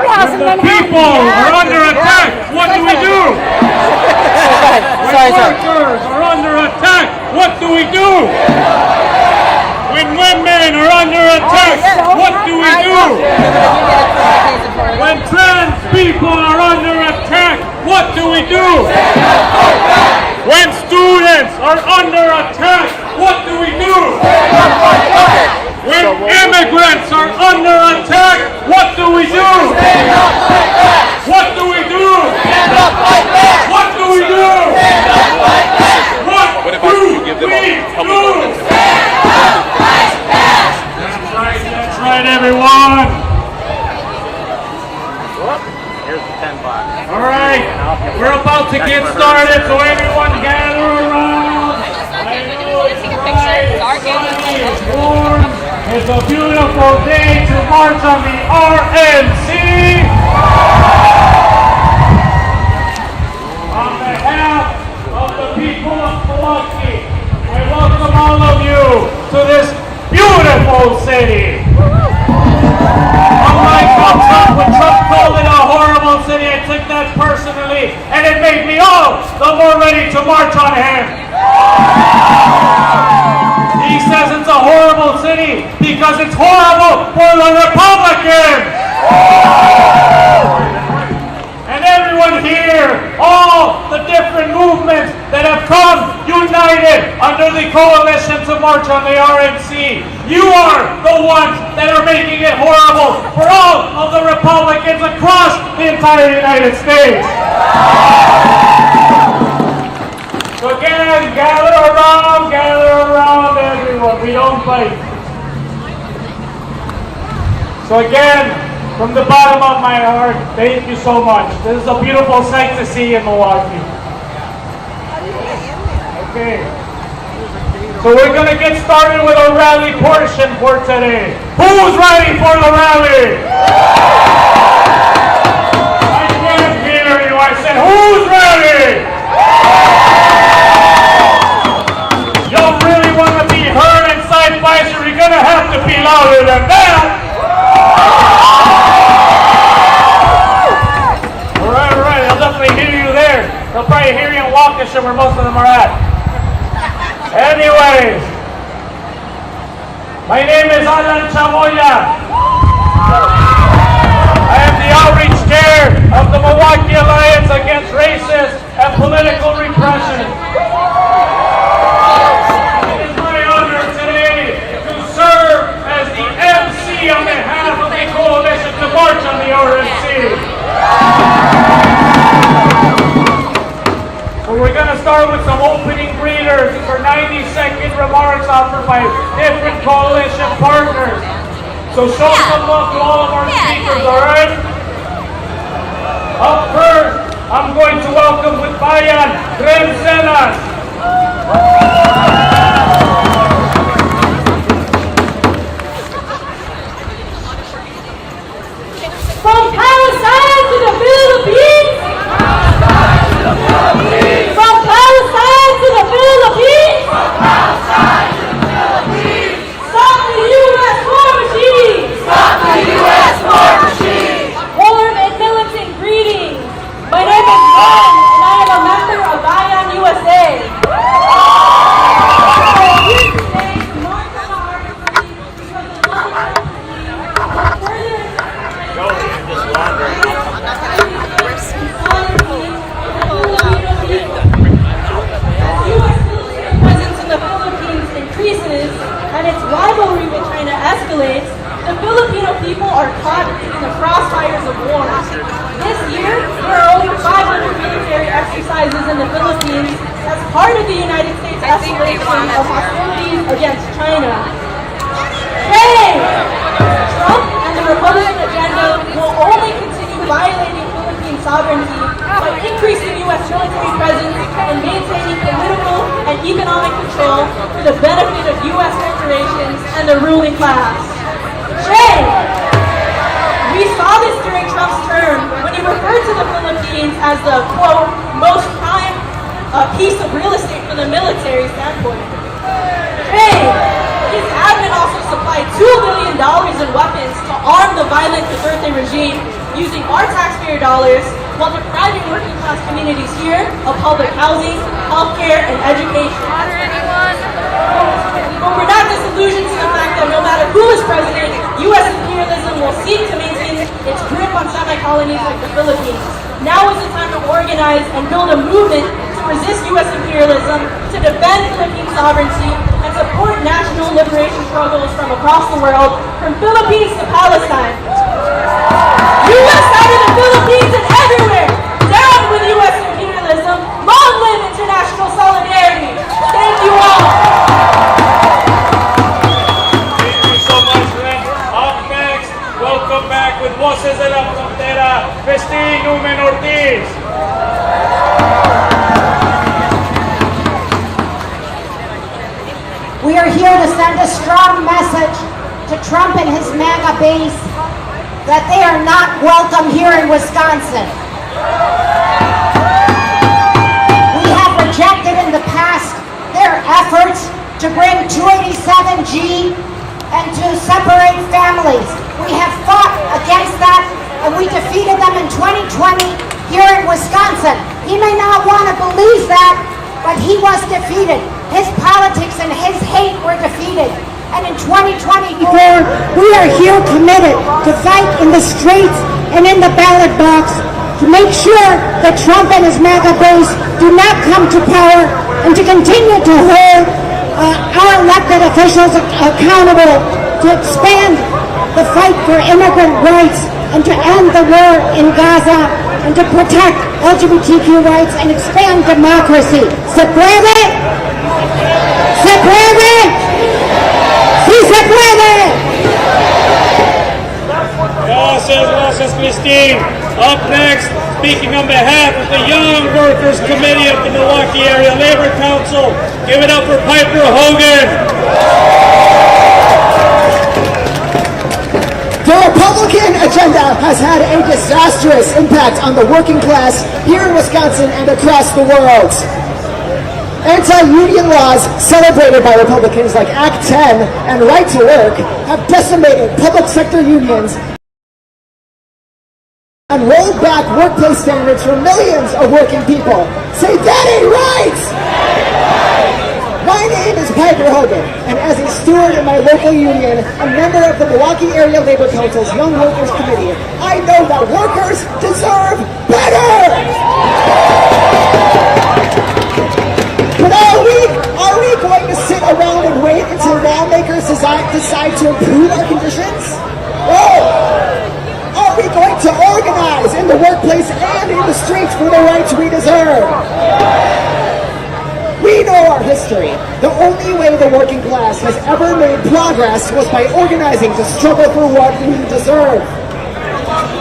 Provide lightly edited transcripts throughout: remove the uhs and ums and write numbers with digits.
house in Manhattan. People are under attack. What do we do? When workers are under attack, what do we do? When women are under attack, what do we do? When trans people are under attack, what do we do? When students are under attack, what do we do? When immigrants are under attack, what do we do? What do we do? What do we do? What do we do? That's right, everyone. Here's the 10 bucks. All right, we're about to get started, so everyone gather around. I know it's bright, sunny, it's warm. It's a beautiful day to march on the RNC. On behalf of the people of Milwaukee, I welcome all of you to this beautiful city. Unlike when Trump called it a horrible city, I took that personally, and it made me all the more ready to march on him. He says it's a horrible city because it's horrible for the Republicans. And everyone here, all the different movements that have come united under the coalition to march on the RNC, you are the ones that are making it horrible for all of the Republicans across the entire United States. So again, gather around everyone. We don't fight. So again, from the bottom of my heart, thank you so much. This is a beautiful sight to see in Milwaukee. Okay. So we're going to get started with a rally portion for today. Who's ready for the rally? I can't hear you. I said, who's ready? You really want to be heard inside Fiserv, you're going to have to be louder than that. All right. I'll definitely hear you there. They'll probably hear you in Waukesha where most of them are at. Anyways, my name is Alan Chamoya. I am the outreach chair of the Milwaukee Alliance Against Racist and Political Repression. It is my honor today to serve as the MC on behalf of the coalition to march on the RNC. So we're going to start with some opening greeters. These are 90-second remarks offered by different coalition partners. So show some love to all of our speakers, all right? Up first, I'm going to welcome with Bayan Rensenas. From Palestine to the Philippines. From Palestine to the Philippines. Stop the U.S. war machine. Stop the U.S. war machine. Warm and militant greetings. My name is Ron, and I am a member of Bayan USA. Here today to march on the RNC because the increases and its rivalry with China escalates, the Filipino people are caught in the crosshires of war. This year, there are over 500 military exercises in the Philippines as part of the United States escalation of hostilities against China. Hey! Trump and the Republican agenda will only continue violating Philippine sovereignty by increasing U.S. military presence and maintaining political and economic control for the benefit of U.S. corporations and the ruling class. Shame! We saw this during Trump's term when he referred to the Philippines as the, quote, most prime piece of real estate from the military standpoint. Shame! His admin also supplied $2 billion in weapons to arm the violent Duterte regime using our taxpayer dollars while depriving working class communities here of public housing, healthcare, and education. But we're not disillusioned to the fact that no matter who is president, U.S. imperialism will seek to maintain its grip on semi-colonies like the Philippines. Now is the time to organize and build a movement to resist U.S. imperialism, to defend Philippine sovereignty, and support national liberation struggles from across the world, from Philippines to Palestine. U.S. out of the Philippines and everywhere! Down with U.S. imperialism! Long live international solidarity! Thank you all! Thank you so much, Ren. Up next, welcome back with Voces de la Frontera, Festín Numen Ortiz. We are here to send a strong message to Trump and his MAGA base that they are not welcome here in Wisconsin. We have rejected in the past their efforts to bring 287G and to separate families. We have fought against that and we defeated them in 2020 here in Wisconsin. He may not want to believe that, but he was defeated. His politics and his hate were defeated. And in 2024, we are here committed to fight in the streets and in the ballot box to make sure that Trump and his MAGA base do not come to power and to continue to hold our elected officials accountable, to expand the fight for immigrant rights and to end the war in Gaza and to protect LGBTQ rights and expand democracy. ¿Se puede? ¡Se puede! ¡Sí se puede! Gracias, Christine. Up next, speaking on behalf of the Young Workers Committee of the Milwaukee Area Labor Council, give it up for Piper Hogan. The Republican agenda has had a disastrous impact on the working class here in Wisconsin and across the world. Anti-union laws celebrated by Republicans like Act 10 and Right to Work have decimated public sector unions and rolled back workplace standards for millions of working people. Say, that ain't right! My name is Piper Hogan, and as a steward in my local union, a member of the Milwaukee Area Labor Council's Young Workers Committee, I know that workers deserve better! But are we going to sit around and wait until lawmakers decide to improve our conditions? Oh! Are we going to organize in the workplace and in the streets for the rights we deserve? We know our history. The only way the working class has ever made progress was by organizing to struggle for what we deserve.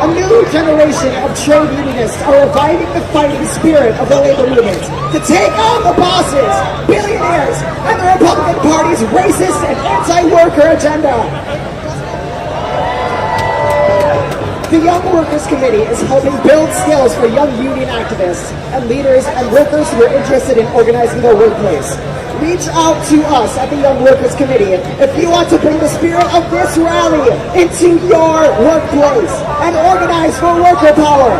A new generation of trade unionists are reviving the fighting spirit of the labor movement to take on the bosses, billionaires, and the Republican Party's racist and anti-worker agenda. The Young Workers Committee is helping build skills for young union activists and leaders and workers who are interested in organizing their workplace. Reach out to us at the Young Workers Committee if you want to bring the spirit of this rally into your workplace and organize for worker power.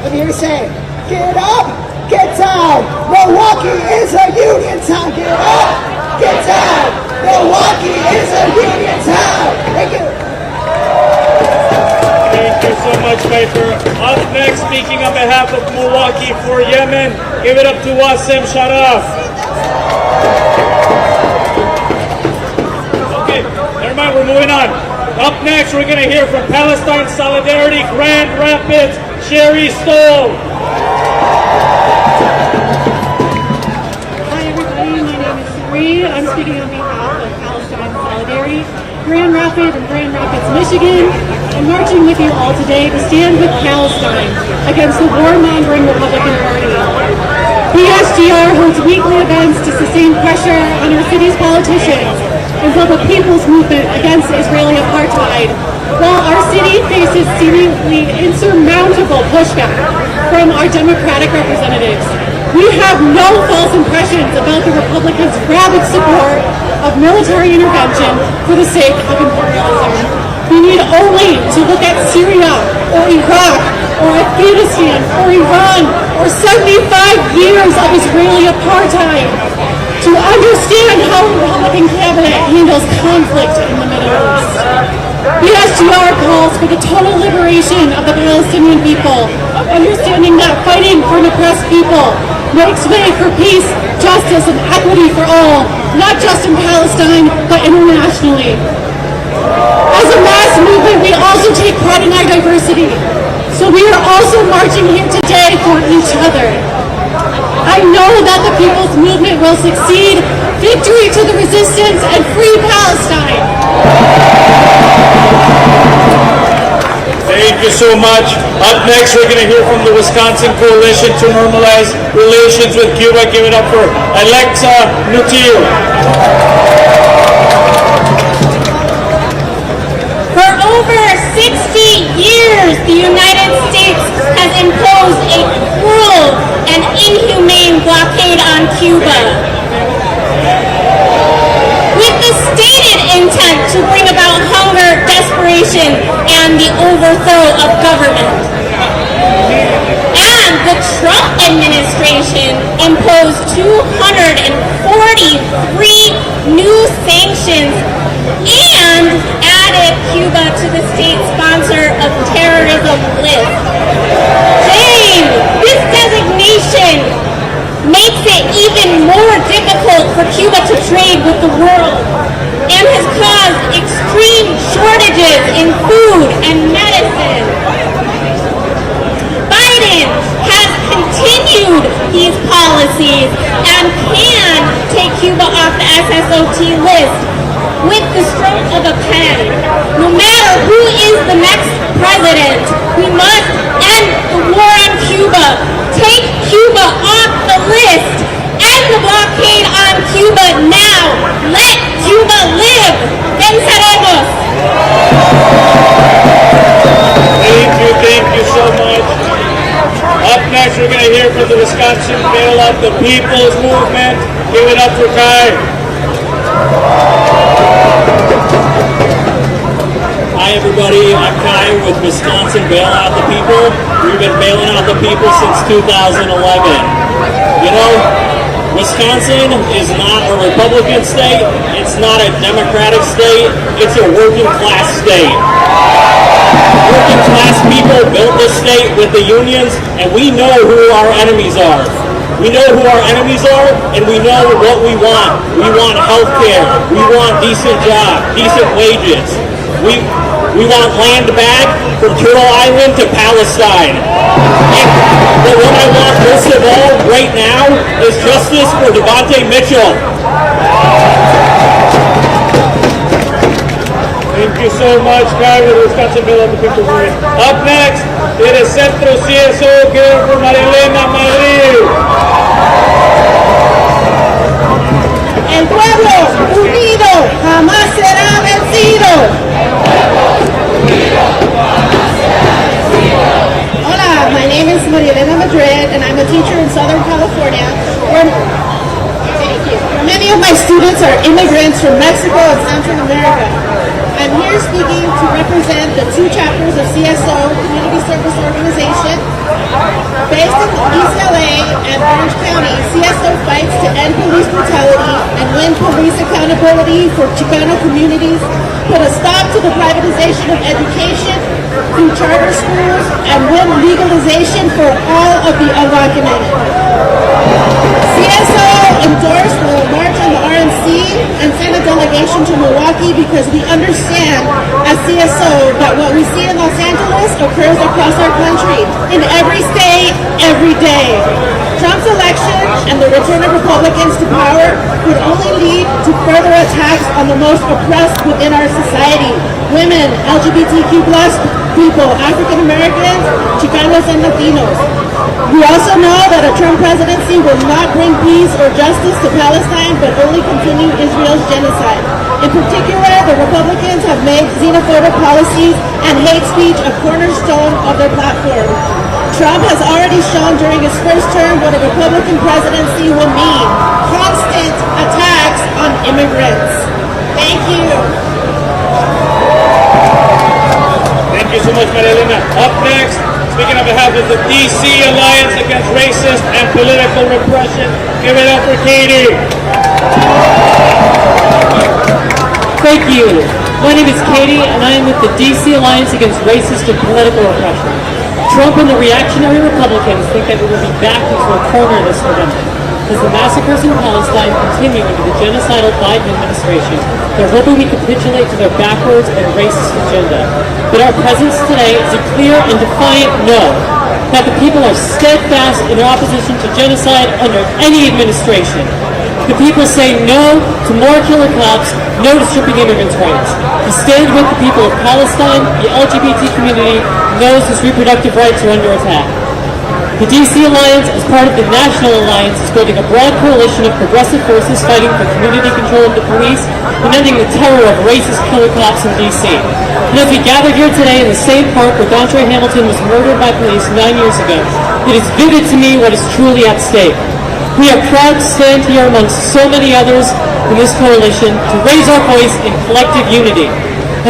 And here's saying, get up, get down. Milwaukee is a union town. Get up, get down. Milwaukee is a union town. Thank you. Thank you so much, Piper. Up next, speaking on behalf of Milwaukee for Yemen, give it up to Wassim Sharaf. Okay, never mind, we're moving on. Up next, we're going to hear from Palestine Solidarity, Grand Rapids, Sherry Stoll. Hi everybody, my name is Sherry. I'm speaking on behalf of Palestine Solidarity, Grand Rapids and Grand Rapids, Michigan. I'm marching with you all today to stand with Palestine against the warmongering Republican Party. PSGR holds weekly events to sustain pressure on our city's politicians and build a people's movement against Israeli apartheid, while our city faces seemingly insurmountable pushback from our Democratic representatives. We have no false impressions about the Republicans' rabid support of military intervention for the sake of imperialism. We need only to look at Syria or Iraq or Afghanistan or Iran or 75 years of Israeli apartheid to understand how the Republican cabinet handles conflict in the Middle East. The SGR calls for the total liberation of the Palestinian people, understanding that fighting for an oppressed people makes way for peace, justice, and equity for all, not just in Palestine, but internationally. As a mass movement, we also take pride in our diversity. So we are also marching here today for each other. I know that the people's movement will succeed. Victory to the resistance and free Palestine. Thank you so much. Up next, we're going to hear from the Wisconsin Coalition to Normalize Relations with Cuba. Give it up for Alexa Nutil. For over 60 years, the United States has imposed a cruel and inhumane blockade on Cuba, with the stated intent to bring about hunger, desperation, and the overthrow of government. And the Trump administration imposed 243 new sanctions and added Cuba to the state sponsor of terrorism list. Shame! This designation makes it even more difficult for Cuba to trade with the world and has caused extreme shortages in food and medicine. Biden has continued these policies and can take Cuba off the SSOT list with the stroke of a pen. No matter who is the next president, we must end the war on Cuba, take Cuba off the list, end the blockade on Cuba now. Let Cuba live. Venceremos. Thank you so much. Up next, we're going to hear from the Wisconsin Bailout the People's Movement. Give it up for Kai. Hi everybody, I'm Kai with Wisconsin Bail Out the People. We've been bailing out the people since 2011. You know, Wisconsin is not a Republican state, it's not a Democratic state, it's a working class state. Working class people built this state with the unions, and we know who our enemies are. We know who our enemies are, and we know what we want. We want health care. We want decent jobs, decent wages. We want land back from Turtle Island to Palestine. But what I want most of all right now is justice for Devontae Mitchell. Thank you so much, Kai, with Wisconsin Bailout the People's Movement. Up next, it is Centro CSO, here for Marilena Madrid. El pueblo unido jamás será vencido. Hola, my name is Marilena Madrid, and I'm a teacher in Southern California. Thank you. Many of my students are immigrants from Mexico and Central America. I'm here speaking to represent the two chapters of CSO, Community Service Organization. Based in East LA and Orange County, CSO fights to end police brutality and win police accountability for Chicano communities, put a stop to the privatization of education through charter schools, and win legalization for all of the undocumented. CSO endorsed the March on the RNC and sent a delegation to Milwaukee because we understand as CSO that what we see in Los Angeles occurs across our country, in every state, every day. Trump's election and the return of Republicans to power would only lead to further attacks on the most oppressed within our society: women, LGBTQ+ people, African Americans, Chicanos, and Latinos. We also know that a Trump presidency will not bring peace or justice to Palestine, but only continue Israel's genocide. In particular, the Republicans have made xenophobic policies and hate speech a cornerstone of their platform. Trump has already shown during his first term what a Republican presidency will mean: constant attacks on immigrants. Thank you. you so much, Marilena. Up next, speaking on behalf of the DC Alliance Against Racist and Political Repression, give it up for Katie. Thank you. My name is Katie, and I am with the DC Alliance Against Racist and Political Repression. Trump and the reactionary Republicans think that we will be backed into a corner this November. As the massacres in Palestine continue under the genocidal Biden administration, they're hoping we capitulate to their backwards and racist agenda. But our presence today is a clear and defiant no, that the people are steadfast in their opposition to genocide under any administration. The people say no to more killer cops, no to stripping immigrants' rights. To stand with the people of Palestine, the LGBT community knows its reproductive rights are under attack. The DC Alliance, as part of the National Alliance, is building a broad coalition of progressive forces fighting for community control of the police and ending the terror of racist killer cops in DC. And as we gather here today in the same park where Dontre Hamilton was murdered by police 9 years ago, it is vivid to me what is truly at stake. We are proud to stand here amongst so many others in this coalition to raise our voice in collective unity.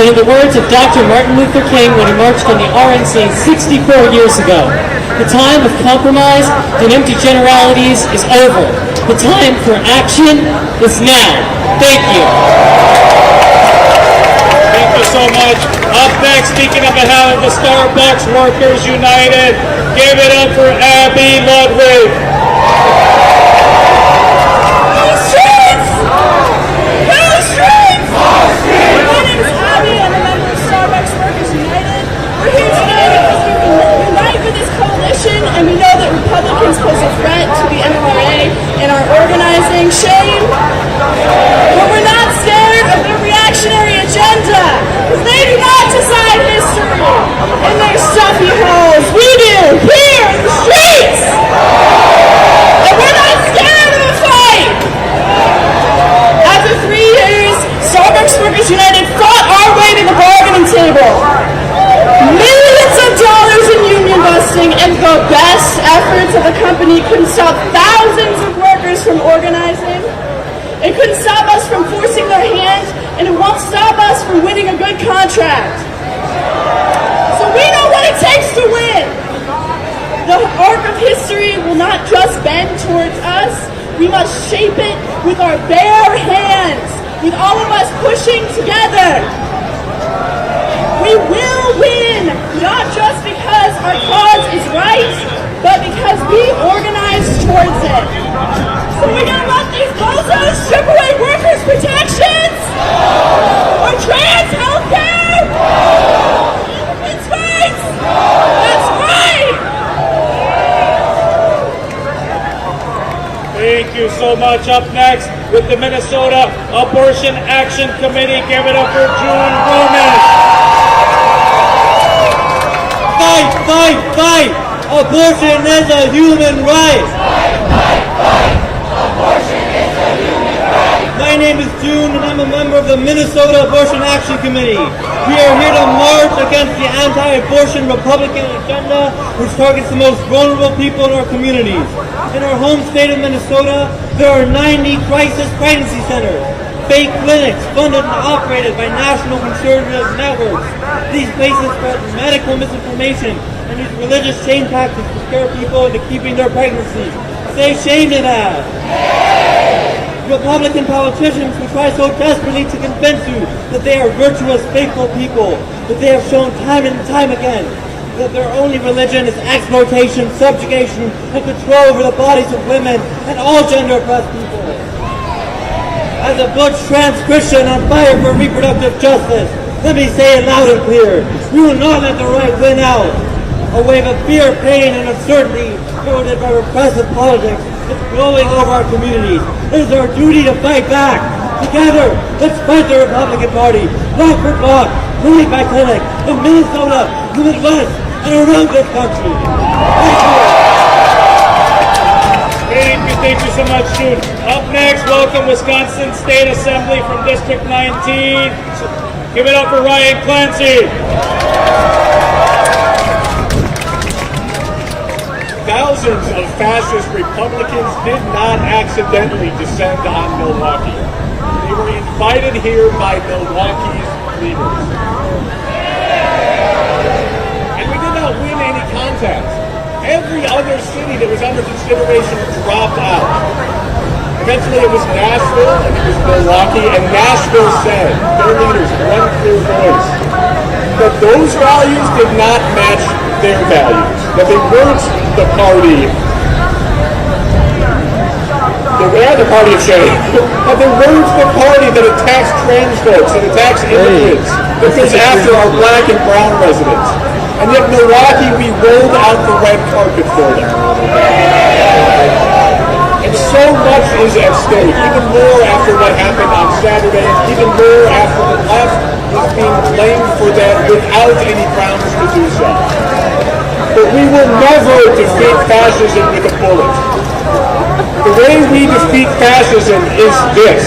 And in the words of Dr. Martin Luther King when he marched on the RNC 64 years ago, the time of compromise and empty generalities is over. The time for action is now. Thank you. Thank you so much. Up next, speaking on behalf of the Starbucks Workers United, give it up for Abby Ludwig. And we know that Republicans pose a threat to the NRA and our organizing. Shame. But we're not scared of their reactionary agenda, because they do not decide history in their stuffy halls. We do, here in the streets. And we're not scared of a fight. After 3 years, Starbucks Workers United fought our way to the bargaining table. Millions of dollars in union busting and the best efforts of the company couldn't stop thousands of workers from organizing. It couldn't stop us from forcing their hand, and it won't stop us from winning a good contract. So we know what it takes to win. The arc of history will not just bend towards us. We must shape it with our bare hands, with all of us pushing together. We will win, not just because our cause is right, but because we organize towards it. So we don't let these bozos strip away workers' protections, or trans health care, women's rights. That's right. Thank you so much. Up next, with the Minnesota Abortion Action Committee, give it up for June Roman. Fight, fight, fight! Abortion is a human right! Fight, fight, fight! Abortion is a human right! My name is June, and I'm a member of the Minnesota Abortion Action Committee. We are here to march against the anti-abortion Republican agenda, which targets the most vulnerable people in our communities. In our home state of Minnesota, there are 90 crisis pregnancy centers, fake clinics funded and operated by national conservative networks. These places spread medical misinformation and use religious shame tactics to scare people into keeping their pregnancies. Say shame to that! Republican politicians who try so desperately to convince you that they are virtuous, faithful people, that they have shown time and time again that their only religion is exploitation, subjugation, and control over the bodies of women and all gender-oppressed people. As a butch trans Christian on fire for reproductive justice, let me say it loud and clear. We will not let the right win out. A wave of fear, pain, and uncertainty fueled by repressive politics is blowing over our communities. It is our duty to fight back. Together, let's fight the Republican Party, block for block, clinic by clinic, in Minnesota, the Midwest, and around this country. Thank you so much, June. Up next, welcome Wisconsin State Assembly from District 19. Give it up for Ryan Clancy. Thousands of fascist Republicans did not accidentally descend on Milwaukee. They were invited here by Milwaukee's leaders. tax. Every other city that was under consideration dropped out. Eventually it was Nashville and it was Milwaukee, and Nashville said, their leaders, one clear voice, that those values did not match their values, that they weren't the party. They are the party of shame, but they weren't the party that attacks trans folks, that attacks immigrants, that goes after our black and brown residents. And yet Milwaukee, we rolled out the red carpet for them. And so much is at stake, even more after what happened on Saturday, even more after the left is being blamed for that without any grounds to do so. But we will never defeat fascism with a bullet. The way we defeat fascism is this,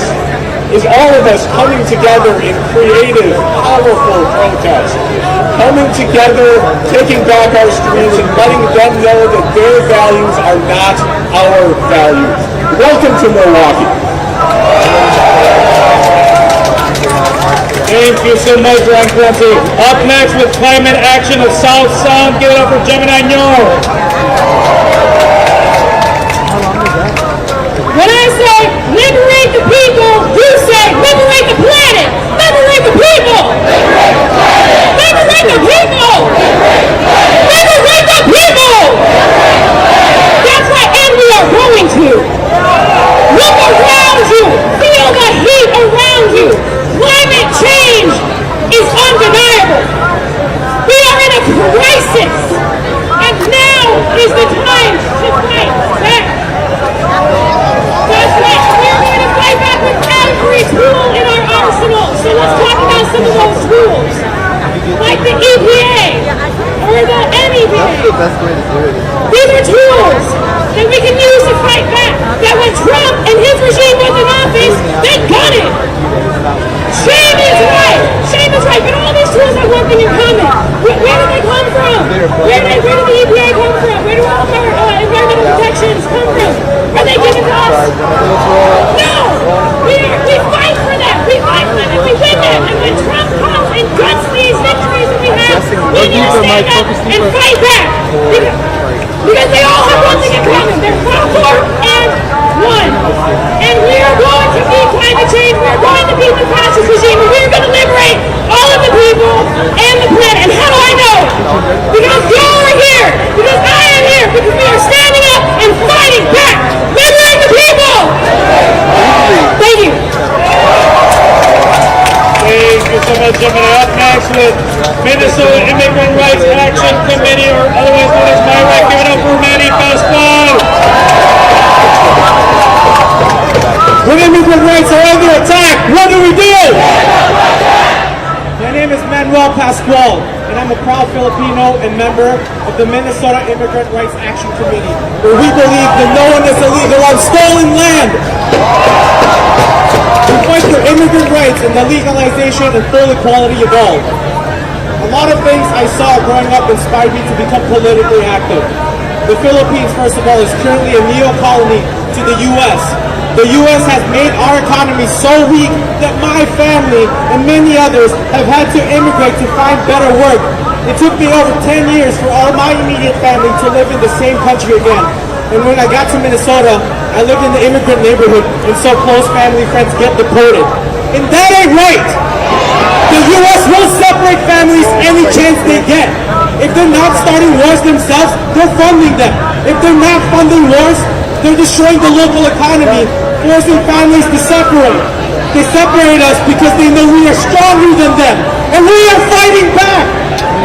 is all of us coming together in creative, powerful protest, coming together, taking back our streets and letting them know that their values are not our values. Welcome to Milwaukee. Thank you so much, Ron Clancy. Up next with Climate Action of South Sound, give it up for Gemini Nyo. When I say liberate the people, you say liberate the planet. Liberate the people. Liberate the people. Liberate the people. That's right, and we are going to. Look around you. Feel the heat around you. Climate change is undeniable. We are in a crisis, and now is the time to fight back. That's right, we're going to fight back with every tool in our arsenal. So let's talk about some of those tools, like the EPA or the MEPA. That's the best way to do it. These are tools that we can use to fight back. That when Trump and his regime was in office, they got it. Shame is right. Shame is right. But all these tools have one thing in common. Where did they come from? Where did the EPA come from? Where do all of our environmental protections come from? Are they given to us? No! We fight for that! We fight for them and we win them! And when Trump comes and guts these victories that we have, we need to stand up and fight back! Because they all have one thing in common. They're platform and one. And we are going to beat climate change. We are going to beat the fascist regime. And we are going to liberate all of the people and the planet. And how do I know? Because y'all are here. Because I am here. Because we are standing up and fighting back. Liberate the people! Thank you. Thank you so much, Gemini. Up next with Minnesota Immigrant Rights Action Committee, or otherwise known as MIRAC. Give it up for Manny Pasquale. When immigrant rights are under attack, what do we do? My name is Manuel Pasquale, and I'm a proud Filipino and member of the Minnesota Immigrant Rights Action Committee, where we believe that no one is illegal on stolen land. We fight for immigrant rights and the legalization and full equality of all. A lot of things I saw growing up inspired me to become politically active. The Philippines, first of all, is currently a neo-colony to the U.S. The U.S. has made our economy so weak that my family and many others have had to immigrate to find better work. It took me over 10 years for all my immediate family to live in the same country again. And when I got to Minnesota, I lived in the immigrant neighborhood, and so close family friends get deported. And that ain't right! The U.S. will separate families any chance they get. If they're not starting wars themselves, they're funding them. If they're not funding wars, they're destroying the local economy, forcing families to separate. They separate us because they know we are stronger than them. And we are fighting back!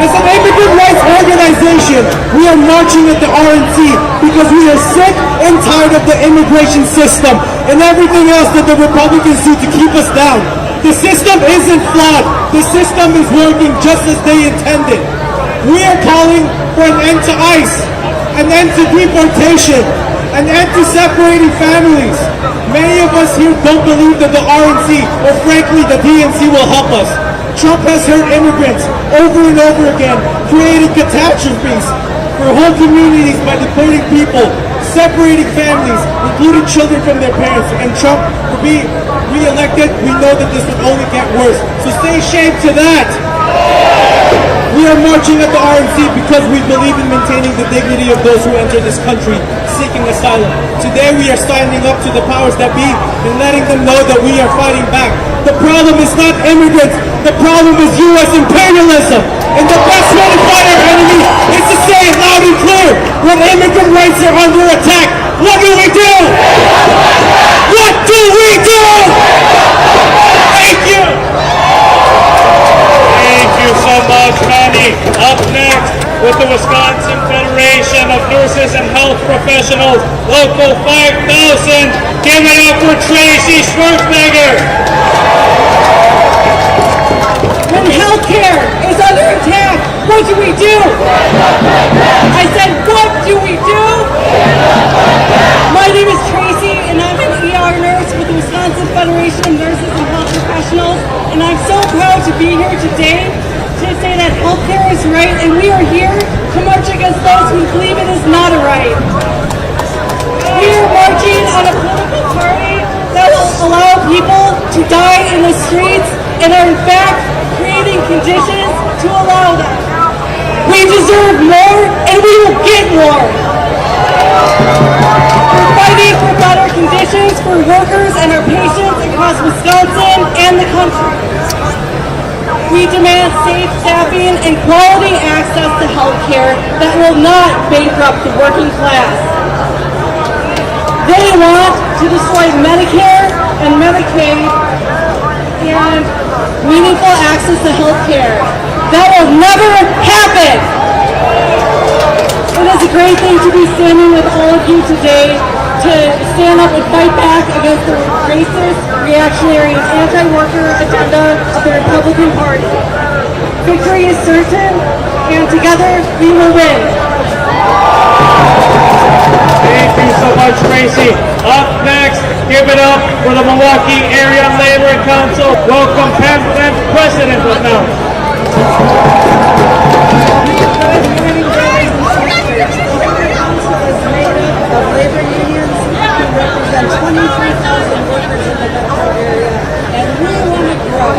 As an immigrant rights organization, we are marching at the RNC because we are sick and tired of the immigration system and everything else that the Republicans do to keep us down. The system isn't flawed. The system is working just as they intended. We are calling for an end to ICE, an end to deportation, an end to separating families. Many of us here don't believe that the RNC, or frankly the DNC, will help us. Trump has hurt immigrants over and over again, creating catastrophes for whole communities by deporting people, separating families, including children from their parents. And Trump will be re-elected. We know that this will only get worse. So say shame to that. We are marching at the RNC because we believe in maintaining the dignity of those who enter this country seeking asylum. Today we are standing up to the powers that be and letting them know that we are fighting back. The problem is not immigrants, the problem is U.S. imperialism. And the best way to fight our enemy is to say it loud and clear. When immigrant rights are under attack, what do we do? What do we do? Thank you! Thank you so much, Manny. Up next, with the Wisconsin Federation of Nurses and Health Professionals, Local 5000, give it up for Tracy Schwarzenegger. When healthcare is under attack, what do we do? I said, what do we do? My name is Tracy, and I'm an ER nurse with the Wisconsin Federation of Nurses and Health Professionals, and I'm so proud to be here today to say that healthcare is right, and we are here to march against those who believe it is not a right. We are marching on a political party that will allow people to die in the streets and are in fact creating conditions to allow that. We deserve more, and we will get more. We're fighting for better conditions for workers and our patients across Wisconsin and the country. We demand safe staffing and quality access to health care that will not bankrupt the working class. They want to destroy Medicare and Medicaid and meaningful access to health care. That will never happen. It is a great thing to be standing with all of you today to stand up and fight back against the racist, reactionary, and anti-worker agenda of the Republican Party. Victory is certain, and together we will win. Thank you so much, Tracy. Up next, give it up for the Milwaukee Area Labor Council. Welcome, Pam Flint, President of NOW. Of labor unions who represent 23,000 workers in the metro area, and we want to grow.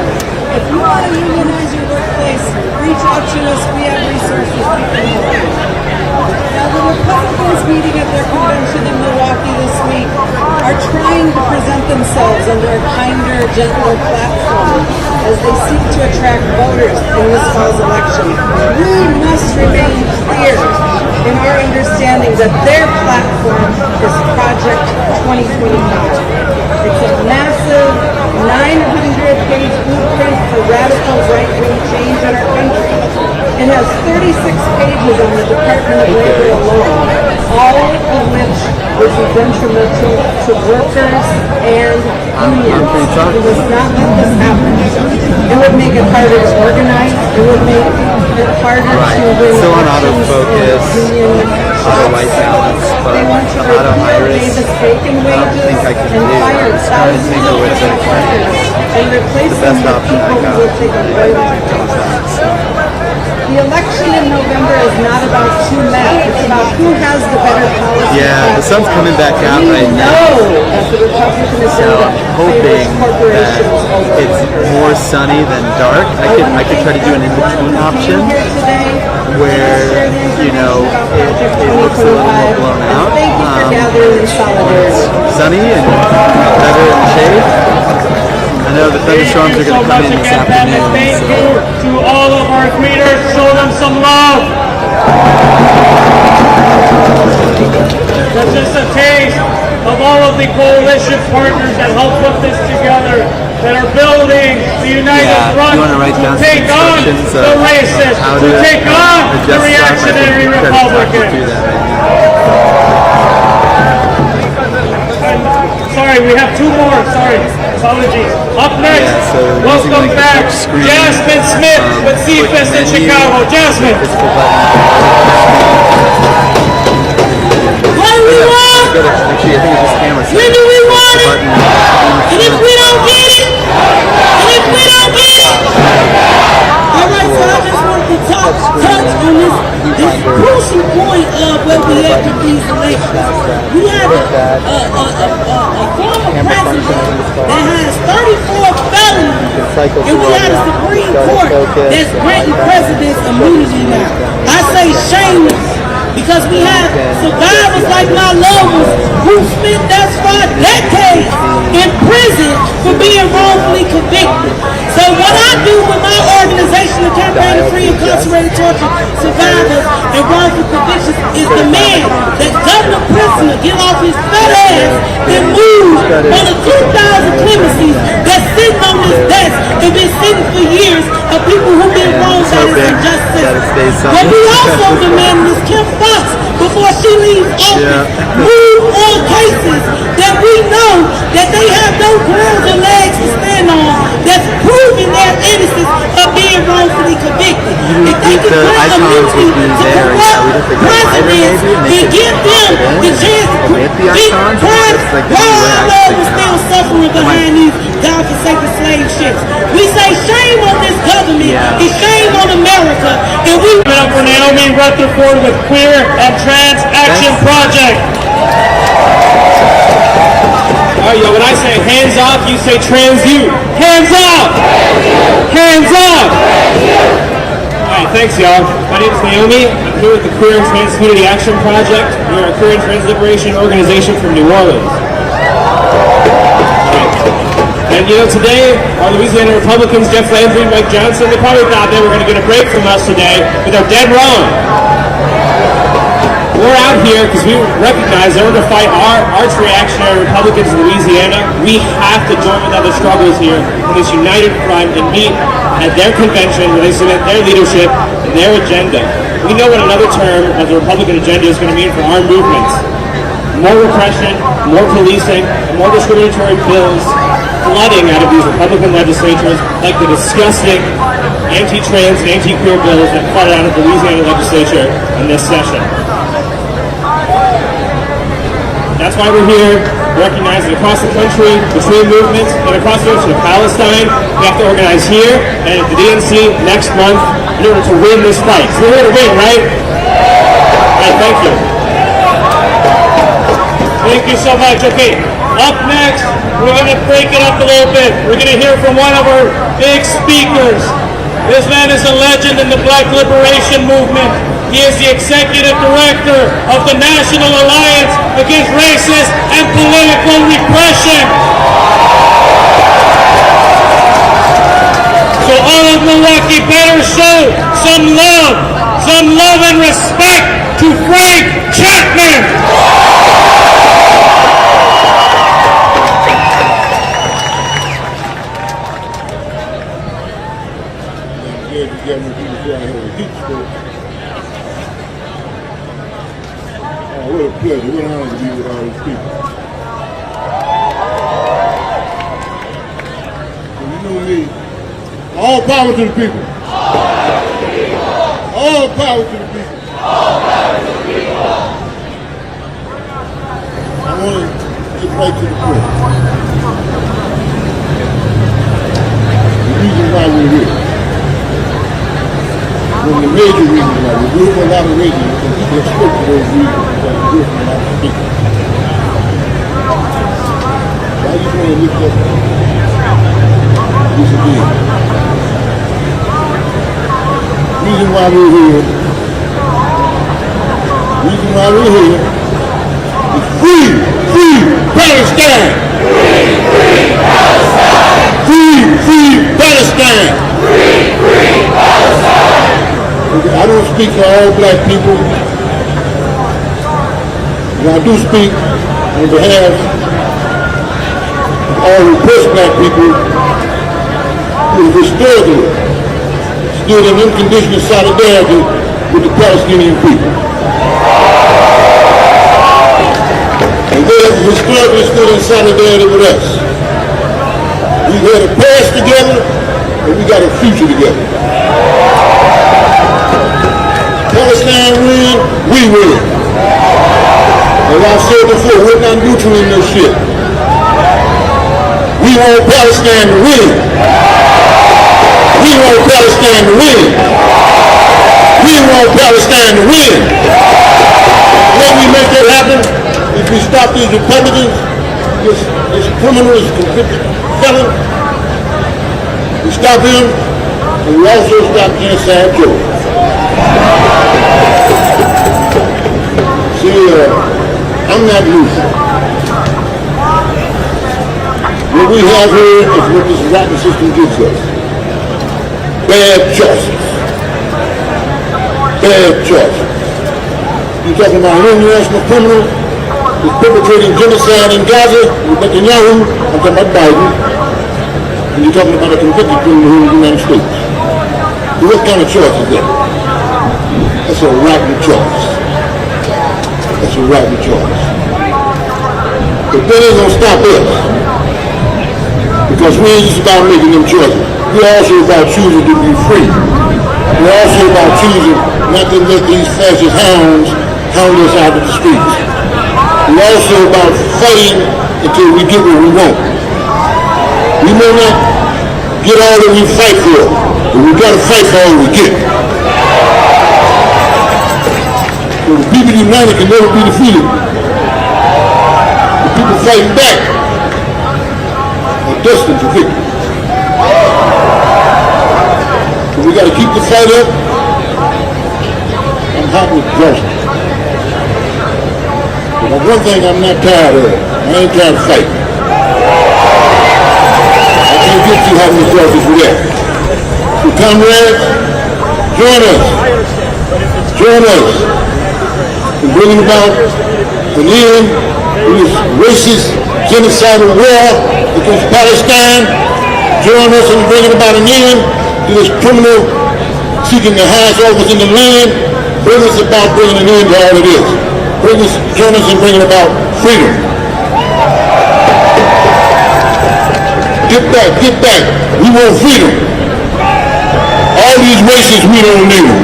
If you want to unionize your workplace, reach out to us. We have resources we can help you. Now, the Republicans meeting at their convention in Milwaukee this week are trying to present themselves under a kinder, gentler platform as they seek to attract voters in this fall's election. We must remain clear in our understanding that their platform is Project 2025. It's a massive 900-page blueprint for radical right-wing change in our country. It has 36 pages on the Department of Labor alone, all of which would be detrimental to workers and unions. We must not let this happen. It would make it harder to organize. It would make it harder to win still on elections autofocus, and union auto-white balance, but they want to auto-iris, Davis bacon I don't think I can and do. fire I'm trying to thousands think of of which I workers and replace them with people who will take a break. The election in November is not about two men. It's about who has the better policy. Yeah, the sun's coming back out right now. That the Republican So I'm hoping that it's more sunny than dark. I could try to do an in-between option where, you know, it looks a little more blown out. It's sunny and better in the shade. I know the thunderstorms are going to come in this afternoon. Thank you to all of our greeters. Show them some love. That's just a taste of all of the coalition partners that help put this together, that are building the united front to take on the racists, to take on the reactionary Republicans. Sorry, we have two more. Sorry. Apologies. Up next, welcome back, Jasmine Smith with CFest in Chicago. Jasmine. What do we want? When do we want it? And if we don't get it? Alright, so I just wanted to touch on this crucial point of where we at with these elections. We have a former president that has 34 felonies cycle And we through all had a the Supreme started Court focus that's and granting presidents immunity now. I say shameless, because we had survivors like my loved ones who spent that 5 decades in prison for being wrongfully convicted. So what I do with my organization, the Campaign to Free Incarcerated Torture Survivors and Wrongful Convictions, is demand that Governor Prisoner get off his fat ass and move on the 2,000 clemencies that's sitting on his desk and been sitting for years of people who've been wronged by this unjust system. But we also demand Ms. Kim Fox, before she leaves office, move on cases that we know that they have no grounds or legs to stand on, that's proving their innocence of being wrongfully convicted. If they can grant immunity to corrupt presidents and give them the chance to commit crimes while our love is still suffering behind these godforsaken slave ships. We say shame on this government and shame on America, and we Give it up for Naomi Rutherford with Queer and Trans Action Project. Alright, yo, when I say hands off, you say trans you. Hands up! Hands up! Alright, thanks y'all. My name is Naomi. I'm here with the Queer and Trans Community Action Project. We're a queer and trans liberation organization from New Orleans. And you know, today, our Louisiana Republicans, Jeff Landry and Mike Johnson, they probably thought they were going to get a break from us today, but they're dead wrong. We're out here because we recognize in order to fight our arch-reactionary Republicans in Louisiana, we have to join with other struggles here in this united front and meet at their convention where they submit their leadership and their agenda. We know what another term of the Republican agenda is going to mean for our movements. More repression, more policing, and more discriminatory bills flooding out of these Republican legislatures, like the disgusting anti-trans and anti-queer bills that flooded out of the Louisiana legislature in this session. That's why we're here, recognizing across the country, between movements, and across the ocean of Palestine, we have to organize here and at the DNC next month in order to win this fight. So we're here to win, right? All right, thank you. Thank you so much. Okay, up next, we're going to break it up a little bit. We're going to hear from one of our big speakers. This man is a legend in the Black Liberation Movement. He is the executive director of the National Alliance Against Racist and Political Repression. So all of Milwaukee better show some love and respect to Frank Chapman. What a pleasure, what an honor to be with all these people. So you know me, all power to the people. All power to the people. I want to get right to the point. The reason why we're here. One of the major reasons why we're doing a lot of reasons, and people have spoken to those reasons because we're doing a lot of people. So I just want to lift up this again. The reason why we're here is free Palestine! Free Palestine! Free Palestine! Free Palestine! I don't speak for all black people, and I do speak on behalf of all repressed black people who have historically stood in unconditional solidarity with the Palestinian people. And they have historically stood in solidarity with us. We've had a past together, and we got a future together. Palestine win, we win. As I've said before, we're not neutral in this shit. We want Palestine to win. We want Palestine to win. We want Palestine to win. When we make that happen, if we stop these Republicans, this criminal, this convicted felon, the stop him, and we also stop inside Joe. See, I'm not losing. What we have here is what this rotten system gives us. Bad choices. Bad choices. You're talking about an international criminal who's perpetrating genocide in Gaza with Netanyahu. I'm talking about Biden. And you're talking about a convicted criminal here in the United States. So what kind of choice is that? That's a rotten choice. That's a rotten choice. But that ain't gonna stop us. Because we ain't just about making them choices. We're also about choosing to be free. We're also about choosing not to let these fascist hounds hound us out of the streets. We're also about fighting until we get what we want. We may not get all that we fight for, but we gotta fight for all we get. So the people united can never be defeated. The people fighting back are destined to victory. So we gotta keep the fight up. I'm hot with exhaustion. But one thing I'm not tired of, I ain't tired of fighting. I can't get too hot with exhaustion for that. So comrades, join us. Join us in bringing about an end to this racist, genocidal war against Palestine. Join us in bringing about an end to this criminal seeking the highest office in the land. Bring us about bringing an end to all of this. Join us in bringing about freedom. Get back, get back. We want freedom. All these racists, we don't need them.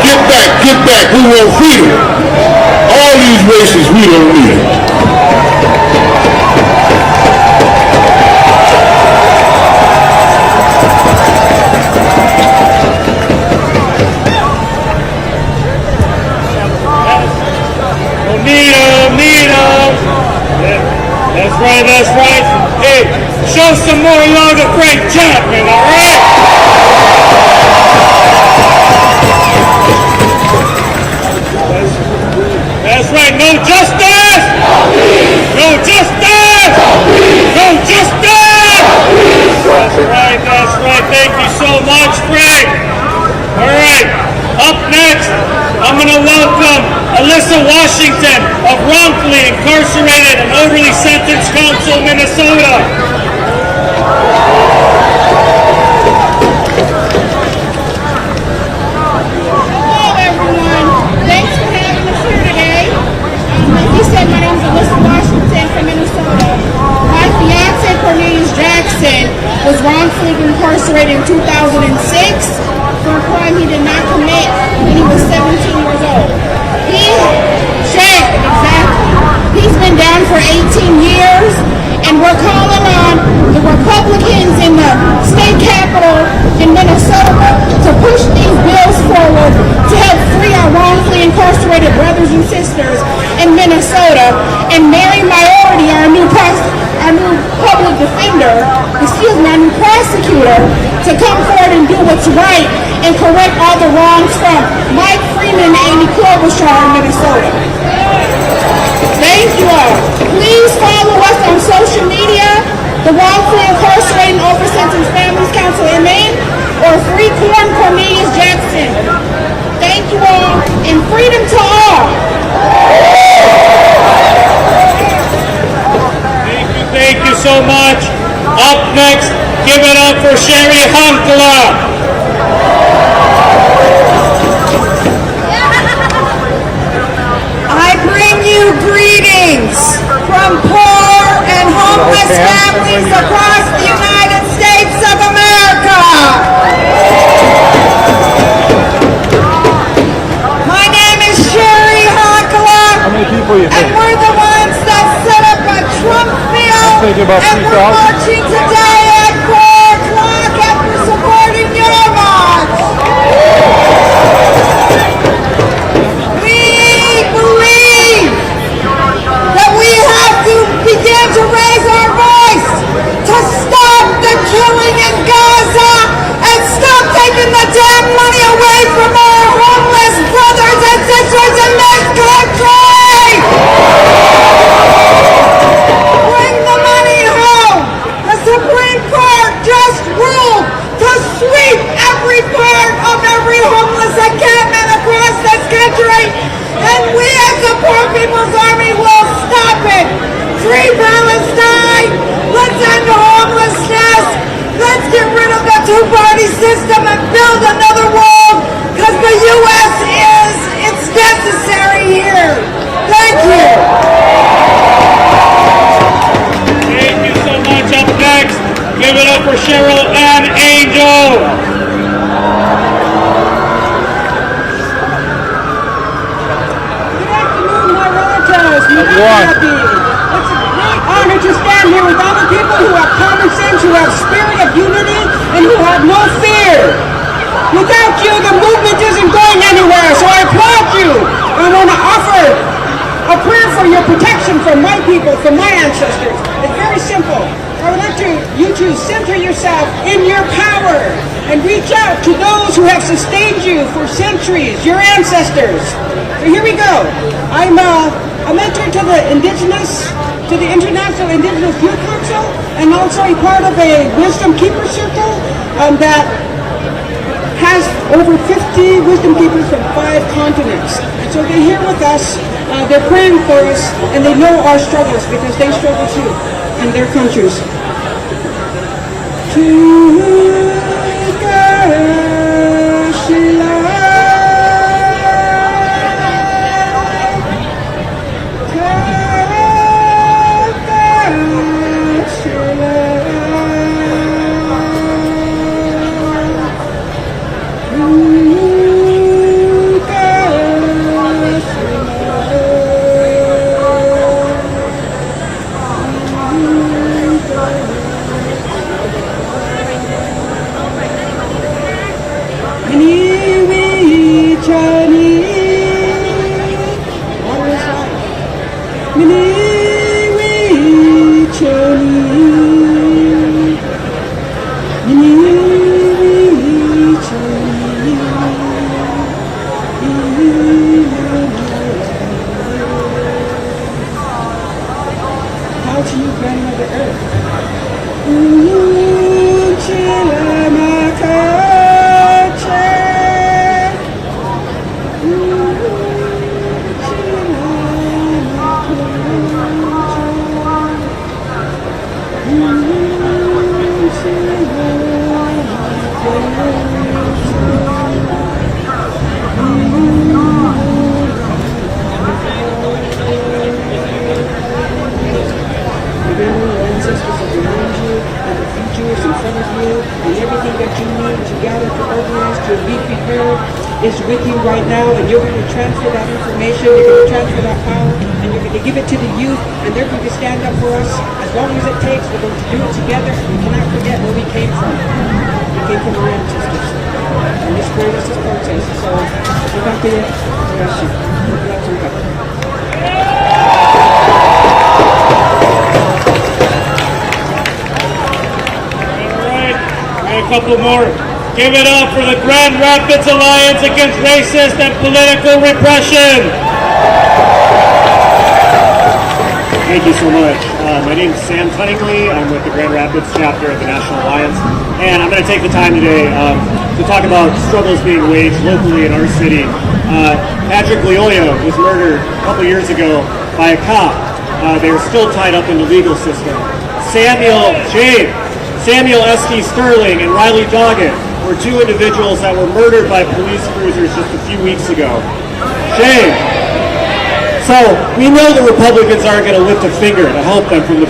Get back, we want freedom. All these racists, we don't need them. That's right. Hey, show some more love to Frank Chapman, all right? That's right. No justice! No justice! No justice! That's right. Thank you so much, Frank. All right. Up next, I'm going to welcome Alyssa Washington of wrongfully incarcerated and overly sentenced council, Minnesota. Hello, everyone. Thanks for having us here today. Like you said, my name is Alyssa Washington from Minnesota. My fiance, Cornelius Jackson, was wrongfully incarcerated in 2006 for a crime he did not commit when he was 17 years old. He's been down for 18 years, and we're calling on the Republicans in the state capitol in Minnesota to push these bills forward to help free our wrongfully incarcerated brothers and sisters in Minnesota, and Mary Minority, our new public defender, our new prosecutor, to come forward and do what's right and correct all the wrongs from Mike Freeman and Amy Klobuchar in Minnesota. Thank you all. Please follow us on social media, the Wrongfully Incarcerated and Over-Sentenced Families Council MN, or Free Cornelius Jackson. Thank you all, and freedom to all. Thank you so much. Up next, give it up for Sherry Hankala. I bring you greetings from poor and homeless families across the United States of America. My name is Sherry Hankala, and we're the ones that set up a Trump field, and we're marching today at 4 o'clock after supporting your march. Begin to raise our voice to stop the killing and gun. It's a great honor to stand here with other people who have common sense, who have spirit of unity, and who have no fear. Without you, the movement isn't going anywhere, so I applaud you. I want to offer a prayer for your protection from my people, from my ancestors. It's very simple. I would like you to center yourself in your power and reach out to those who have sustained you for centuries, your ancestors. So here we go. I'm a mentor to the International Indigenous Youth Council, and also a part of a Wisdom Keeper Circle that has over 50 wisdom keepers from 5 continents. And so they're here with us, they're praying for us, and they know our struggles because they struggle too in their countries. Is with you right now, and you're going to transfer that information, you're going to transfer that power, and you're going to give it to the youth, and they're going to stand up for us as long as it takes. We're going to do it together. We cannot forget where we came from. We came from our ancestors, and this created us as protest. So, we're back to you. Bless you. Bless you. All right, a couple more. Give it up for the Grand Rapids Alliance Against Racist and Political Repression. Thank you so much. My name is Sam Tunningly. I'm with the Grand Rapids chapter of the National Alliance, and I'm going to take the time today to talk about struggles being waged locally in our city. Patrick Leoya was murdered a couple years ago by a cop. They are still tied up in the legal system. Samuel S.T. Sterling and Riley Doggett were 2 individuals that were murdered by police cruisers just a few weeks ago. Shame. So we know the Republicans aren't going to lift a finger to help them from the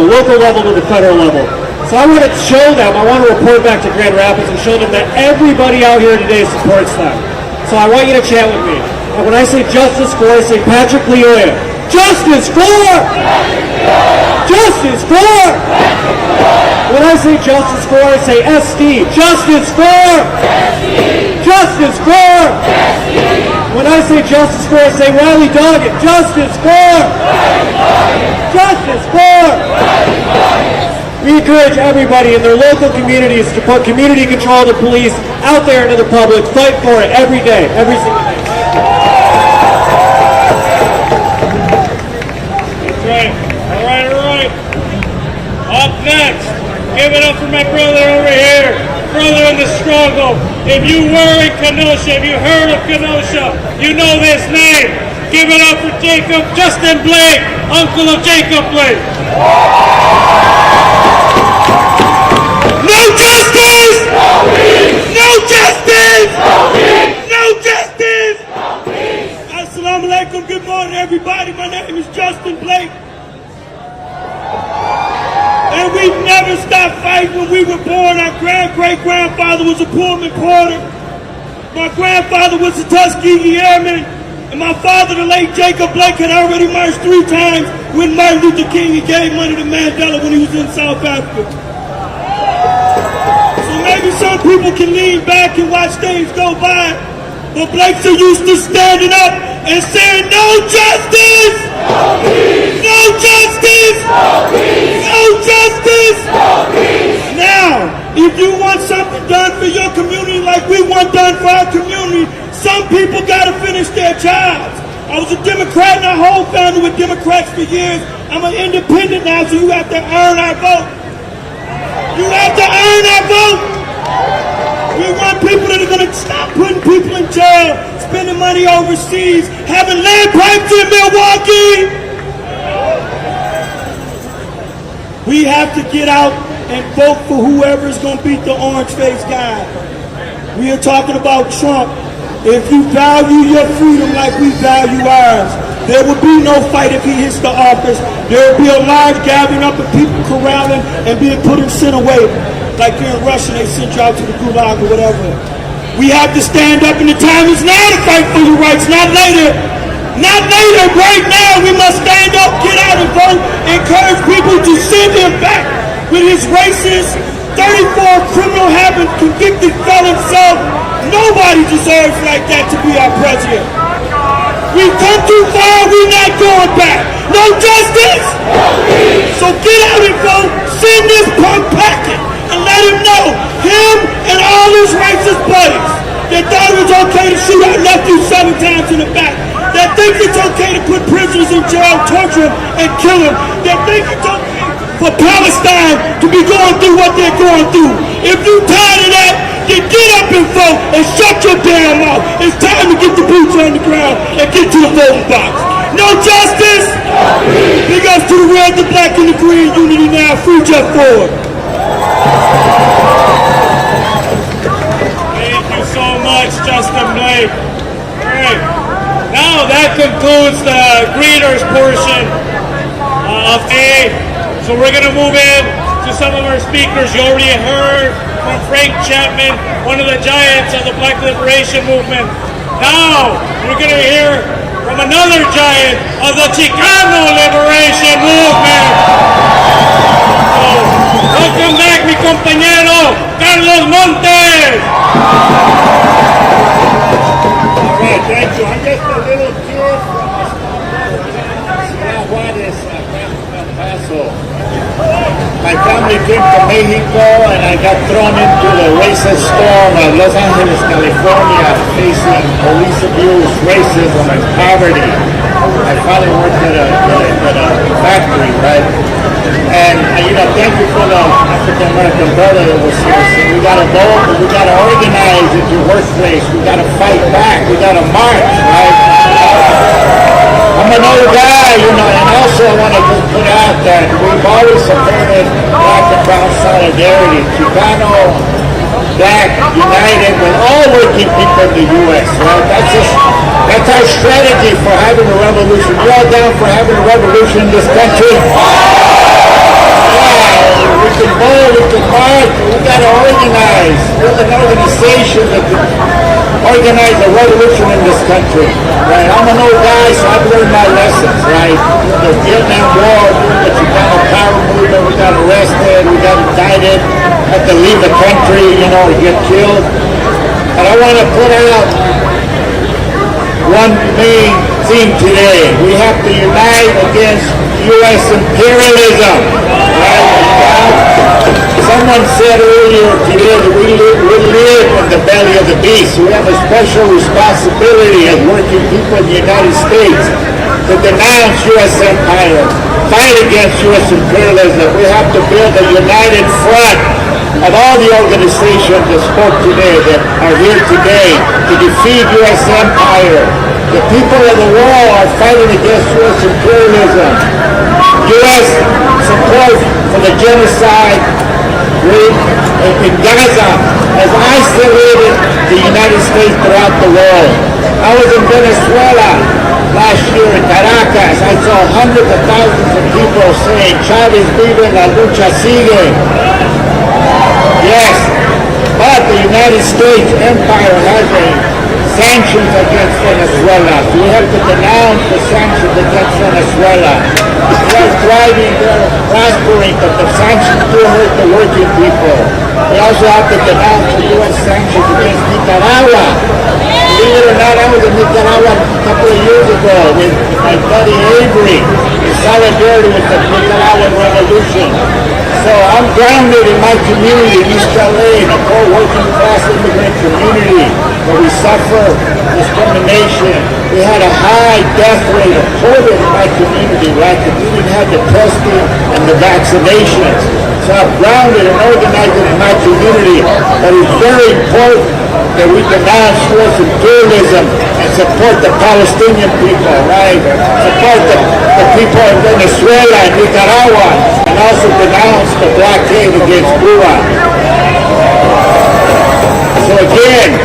local level to the federal level. So I want to show them, I want to report back to Grand Rapids and show them that everybody out here today supports them. So I want you to chant with me. And when I say justice for, I say Patrick Leoya. Justice for! Justice for! When I say justice for, I say SD. Justice for! Justice for! When I say justice for, I say Riley Doggett. Justice for! Justice for! We encourage everybody in their local communities to put community control of the police out there into the public. Fight for it every day, every single day. That's right. All right. Up next, give it up for my brother over here. Brother in the struggle. If you were in Kenosha, if you heard of Kenosha, you know this name. Give it up for Justin Blake, uncle of Jacob Blake. No justice! No peace! No justice! No peace! No justice! No peace! Assalamu alaikum. Good morning, everybody. My name is Justin Blake. And we've never stopped fighting. When we were born, our great-grandfather was a Pullman porter. My grandfather was a Tuskegee Airman. And my father, the late Jacob Blake, had already marched 3 times with Martin Luther King and gave money to Mandela when he was in South Africa. So maybe some people can lean back and watch things go by, but Blake's are used to standing up and saying, no justice! No peace! No justice! No peace! No justice! No peace! Now, if you want something done for your community like we want done for our community, some people got to finish their jobs. I was a Democrat and our whole family were Democrats for years. I'm an independent now, so you have to earn our vote. You have to earn our vote. We want people that are going to stop putting people in jail, spending money overseas, having lead pipes in Milwaukee. We have to get out and vote for whoever is going to beat the orange-faced guy. We are talking about Trump. If you value your freedom like we value ours, there will be no fight if he hits the office. There will be a large gathering up of people corralling and being put in center weight. Like here in Russia, they sent you out to the gulag or whatever. We have to stand up, and the time is now to fight for your rights, not later. Not later, right now. We must stand up, get out and vote, encourage people to send him back with his racist, 34 criminal habit, convicted felon self. Nobody deserves like that to be our president. We've come too far, we're not going back. No justice? So get out and vote, send this punk packet, and let him know, him and all his racist buddies, that thought it was okay to shoot our nephew 7 times in the back, that think it's okay to put prisoners in jail, torture them, and kill them, that think it's okay for Palestine to be going through what they're going through. If you tired of that, then get up and vote and shut your damn mouth. It's time to get the boots on the ground and get to the voting box. No justice? Big ups to the red, the black, and the green unity now. Free Jeff Ford. Thank you so much, Justin Blake. All right. Now that concludes the greeters portion of A. So we're going to move in to some of our speakers. You already heard from Frank Chapman, one of the giants of the Black Liberation Movement. Now you're going to hear from another giant of the Chicano Liberation Movement. So, welcome back, mi compañero, Carlos Montes. All right, thank you. I'm just a little kid from Ciudad Juárez, El Paso. My family came to Mexico and I got thrown into the racist storm of Los Angeles, California, facing police abuse, racism, and poverty. My father worked at a factory, right? And, thank you for the African American brother that was here. So we got to vote, but we got to organize at your workplace. We got to fight back. We got to march, right? I'm an old guy, and also I want to just put out that we've always supported Black and Brown solidarity, Chicano, Black, united with all working people in the U.S., right? That's our strategy for having a revolution. You all down for having a revolution in this country? We can vote, we can march, we got to organize. We're an organization that can organize a revolution in this country, right? I'm an old guy, so I've learned my lessons, right? The Vietnam War, the Chicano power movement, we got arrested, we got indicted, had to leave the country, or get killed. And I want to put out one main theme today. We have to unite against U.S. imperialism, right? Someone said earlier today that we live in the belly of the beast. We have a special responsibility as working people in the United States to denounce U.S. empire, fight against U.S. imperialism. We have to build a united front of all the organizations that spoke today, that are here today, to defeat U.S. empire. The people of the world are fighting against U.S. imperialism. U.S. support for the genocide in Gaza has isolated the United States throughout the world. I was in Venezuela last year in Caracas. I saw hundreds of thousands of people saying, Chavez vive, la lucha sigue. Yes, but the United States empire has a sanctions against Venezuela. We have to denounce the sanctions against Venezuela. They're thriving, they're prospering, but the sanctions do hurt the working people. We also have to denounce the U.S. sanctions against Nicaragua. Believe it or not, I was in Nicaragua a couple of years ago with my buddy Avery in solidarity with the Nicaraguan Revolution. So I'm grounded in my community, East LA, the poor working class immigrant community, where we suffer discrimination. We had a high death rate of COVID in my community, right? Because we didn't have the testing and the vaccinations. So I'm grounded and organized in my community. But it's very important that we denounce U.S. imperialism and support the Palestinian people, right? Support the people in Venezuela and Nicaragua, and also denounce the blockade against Cuba. So again,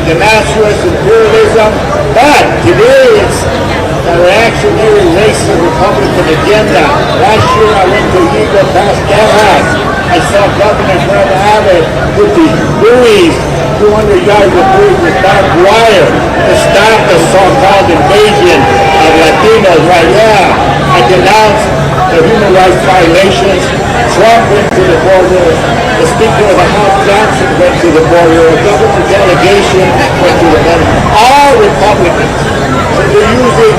denounce U.S. imperialism, but today it's a reactionary racist Republican agenda. Last year I went to Eagle Pass, Texas. I saw Governor Greg Abbott put these buoys, 200 yards of buoys with barbed wire to stop the so-called invasion of Latinos, right? Yeah, I denounced the human rights violations. Trump went to the border. The Speaker of the House, Johnson, went to the border. A government delegation went to the border. All Republicans. So they're using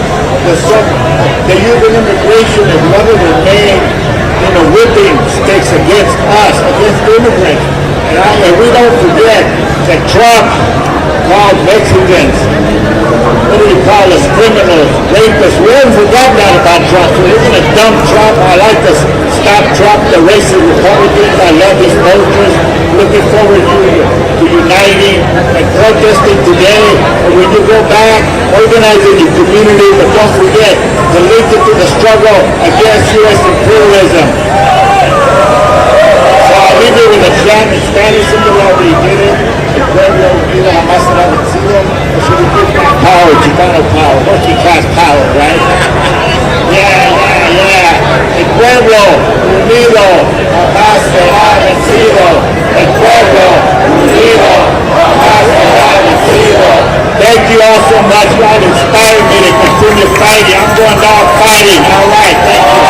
immigration as one of their main whipping sticks against us, against immigrants. And we don't forget that Trump called Mexicans, what do you call us, criminals, rapists. We haven't forgotten that about Trump. So we're going to dump Trump. I like to stop Trump, the racist Republicans. I love his posters. Looking forward to uniting and protesting today. And when you go back, organizing your community, but don't forget to link it to the struggle against U.S. imperialism. So I'll leave you with a chant in Spanish. Somebody already did it. El pueblo unido jamás será vencido. So we give back power, Chicano power, working class power, right? Yeah. El pueblo unido jamás será vencido. El pueblo unido jamás será vencido. Thank you all so much. God inspired me to continue fighting. I'm going down fighting. All right, thank you.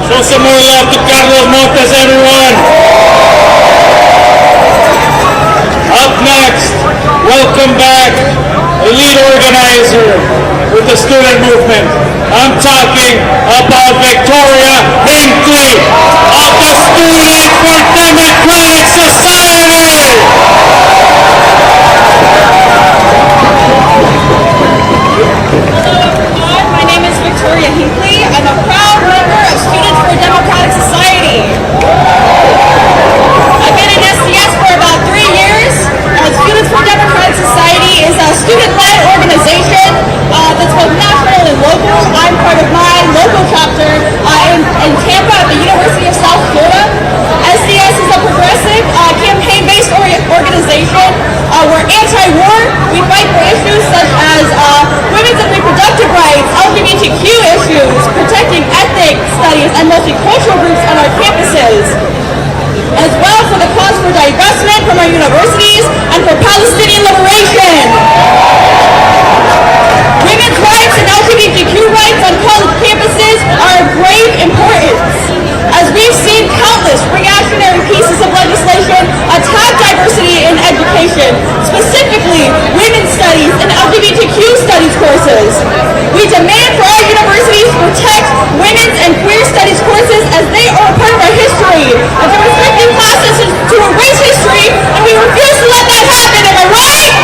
Show some more love to Carlos Montes, everyone. Up next, welcome back, a lead organizer with the student movement. I'm talking about Victoria Hinckley of the Students for Democratic Society. My name is Victoria Hinckley. I'm a proud member of Students for a Democratic Society. I've been in SDS for about 3 years. Students for Democratic Society is a student-led organization that's both national and local. I'm part of my local chapter in Tampa at the University of South Florida. SDS is a progressive campaign-based organization. We're anti-war. We fight for issues such as women's and reproductive rights, LGBTQ issues, protecting ethnic studies and multicultural groups on our campuses, as well for the cause for divestment from our universities and for Palestinian liberation. Women's rights and LGBTQ rights on college campuses are of grave importance, as we've seen countless reactionary pieces of legislation attack diversity in education, specifically women's studies and LGBTQ studies courses. We demand for our universities to protect women's and queer studies courses as they are a part of our history, and to restricting classes to erase history, and we refuse to let that happen. Am I right?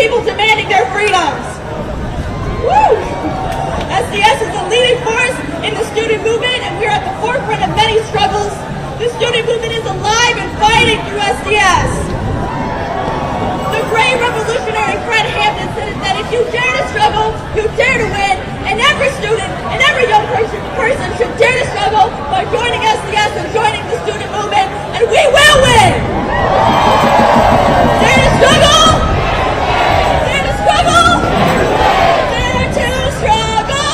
people demanding their freedoms. Woo! SDS is a leading force in the student movement, and we're at the forefront of many struggles. The student movement is alive and fighting through SDS. The great revolutionary Fred Hampton said that if you dare to struggle, you dare to win, and every student and every young person should dare to struggle by joining SDS and joining the student movement, and we will win! Dare to struggle! Dare to struggle! Dare to struggle!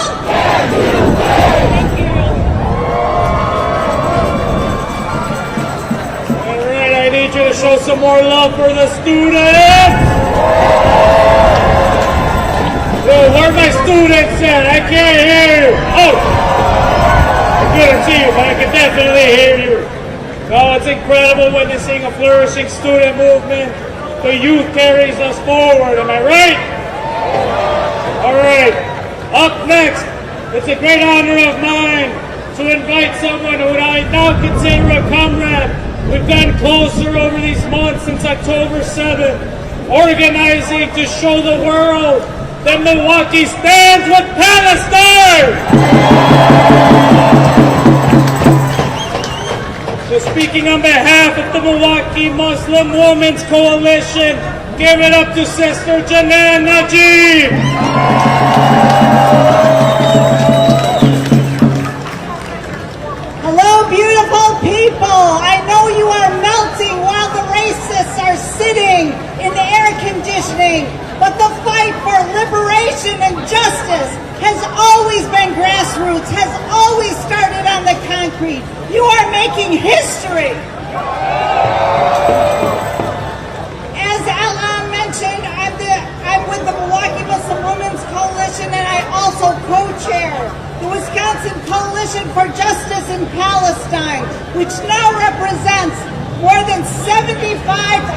Thank you. All right, I need you to show some more love for the students. Yo, where are my students at? I can't hear you. Oh, I couldn't see you, but I can definitely hear you. Oh, it's incredible witnessing a flourishing student movement. The youth carries us forward, am I right? All right, up next, it's a great honor of mine to invite someone who I now consider a comrade. We've gotten closer over these months since October 7th, organizing to show the world that Milwaukee stands with Palestine! So speaking on behalf of the Milwaukee Muslim Women's Coalition, give it up to Sister N18G! Hello, beautiful people. I know you are melting while the racists are sitting in the air conditioning, but the fight for liberation and justice has always been grassroots, has always started on the concrete. You are making history. As Alan mentioned, I'm with the Milwaukee Muslim Women's Coalition, and I also co-chair the Wisconsin Coalition for Justice in Palestine, which now represents more than 75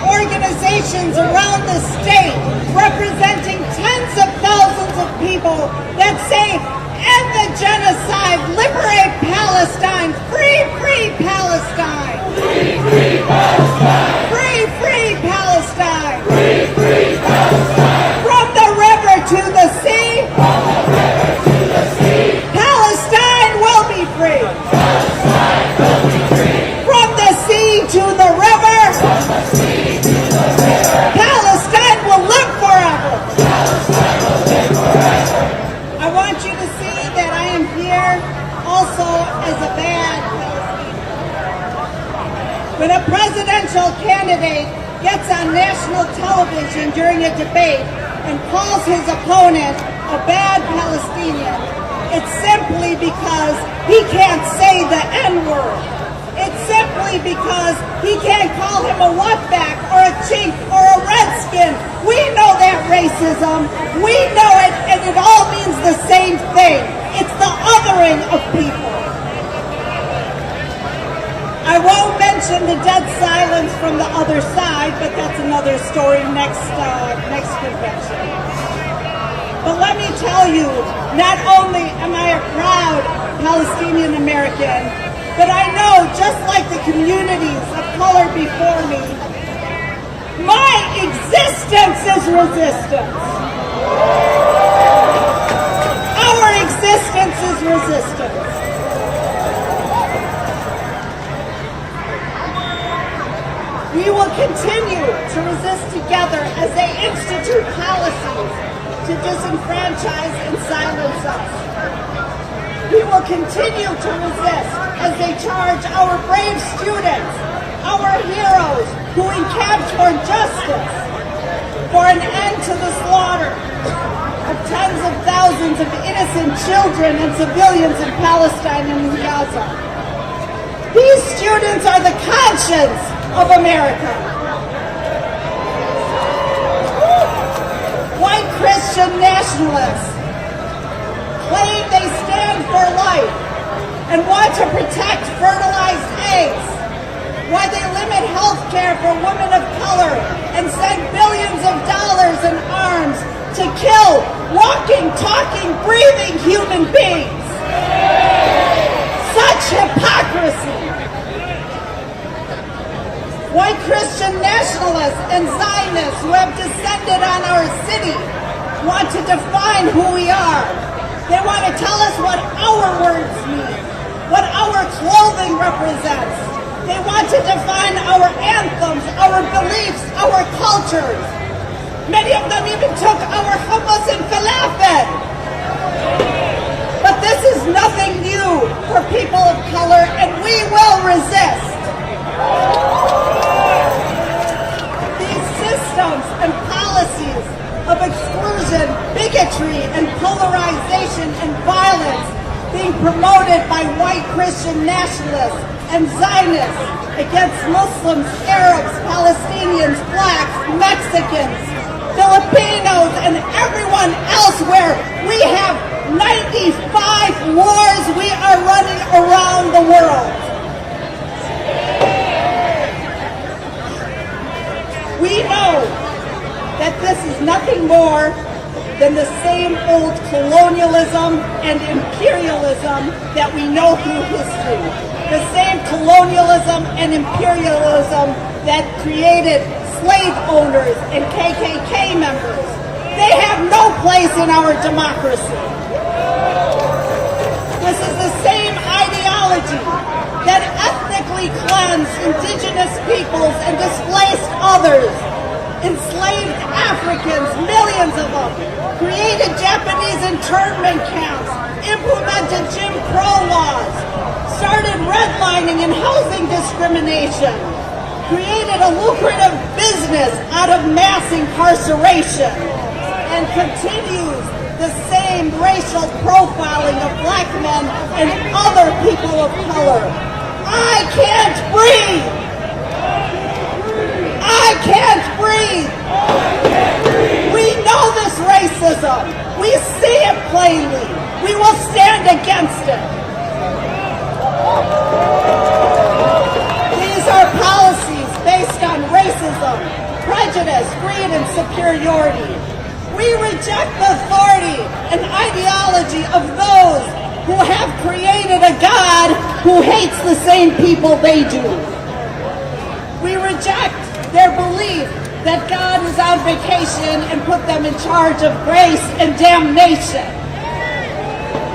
organizations around the state, representing tens of thousands of people that say, end the genocide, liberate Palestine, free, free Palestine. Free, free Palestine. Free, free Palestine. Free, free Palestine. From the river to the sea. From the river to the sea. Palestine will be free. Palestine will be free. From the sea to the river. From the sea to the river. Palestine will live forever. Palestine will live forever. I want you to see that I am here also as a bad Palestinian. When a presidential candidate gets on national television during a debate and calls his opponent a bad Palestinian, it's simply because he can't say the N-word. It's simply because he can't call him a wetback or a chink or a redskin. We know that racism. We know it, and it all means the same thing. It's the othering of people. I won't mention the dead silence from the other side, but that's another story next convention. But let me tell you, not only am I a proud Palestinian American, but I know, just like the communities of color before me, my existence is resistance. Our existence is resistance. We will continue to resist together as they institute policies to disenfranchise and silence us. We will continue to resist as they charge our brave students, our heroes, who encamp for justice, for an end to the slaughter of tens of thousands of innocent children and civilians in Palestine and in Gaza. These students are the conscience of America. White Christian nationalists claim they stand for life and want to protect fertilized eggs, while they limit health care for women of color and send billions of dollars in arms to kill walking, talking, breathing human beings. Such hypocrisy. White Christian nationalists and Zionists who have descended on our city want to define who we are. They want to tell us what our words mean, what our clothing represents. They want to define our anthems, our beliefs, our cultures. Many of them even took our hummus and falafel. But this is nothing new for people of color, and we will resist. These systems and policies of exclusion, bigotry, and polarization and violence being promoted by white Christian nationalists and Zionists against Muslims, Arabs, Palestinians, blacks, Mexicans, Filipinos, and everyone elsewhere. We have 95 wars we are running around the world. We know that this is nothing more than the same old colonialism and imperialism that we know through history. The same colonialism and imperialism that created slave owners and KKK members. They have no place in our democracy. This is the same ideology that ethnically cleansed indigenous peoples and displaced others, enslaved Africans, millions of them, created Japanese internment camps, implemented Jim Crow laws, started redlining and housing discrimination, created a lucrative business out of mass incarceration, and continues the same racial profiling of black men and other people of color. I can't breathe! I can't breathe! We know this racism. We see it plainly. We will stand against it. These are policies based on racism, prejudice, greed, and superiority. We reject the authority and ideology of those who have created a God who hates the same people they do. We reject their belief that God is on vacation and put them in charge of grace and damnation.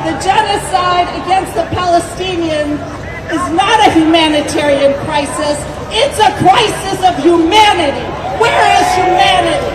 The genocide against the Palestinians is not a humanitarian crisis. It's a crisis of humanity. Where is humanity?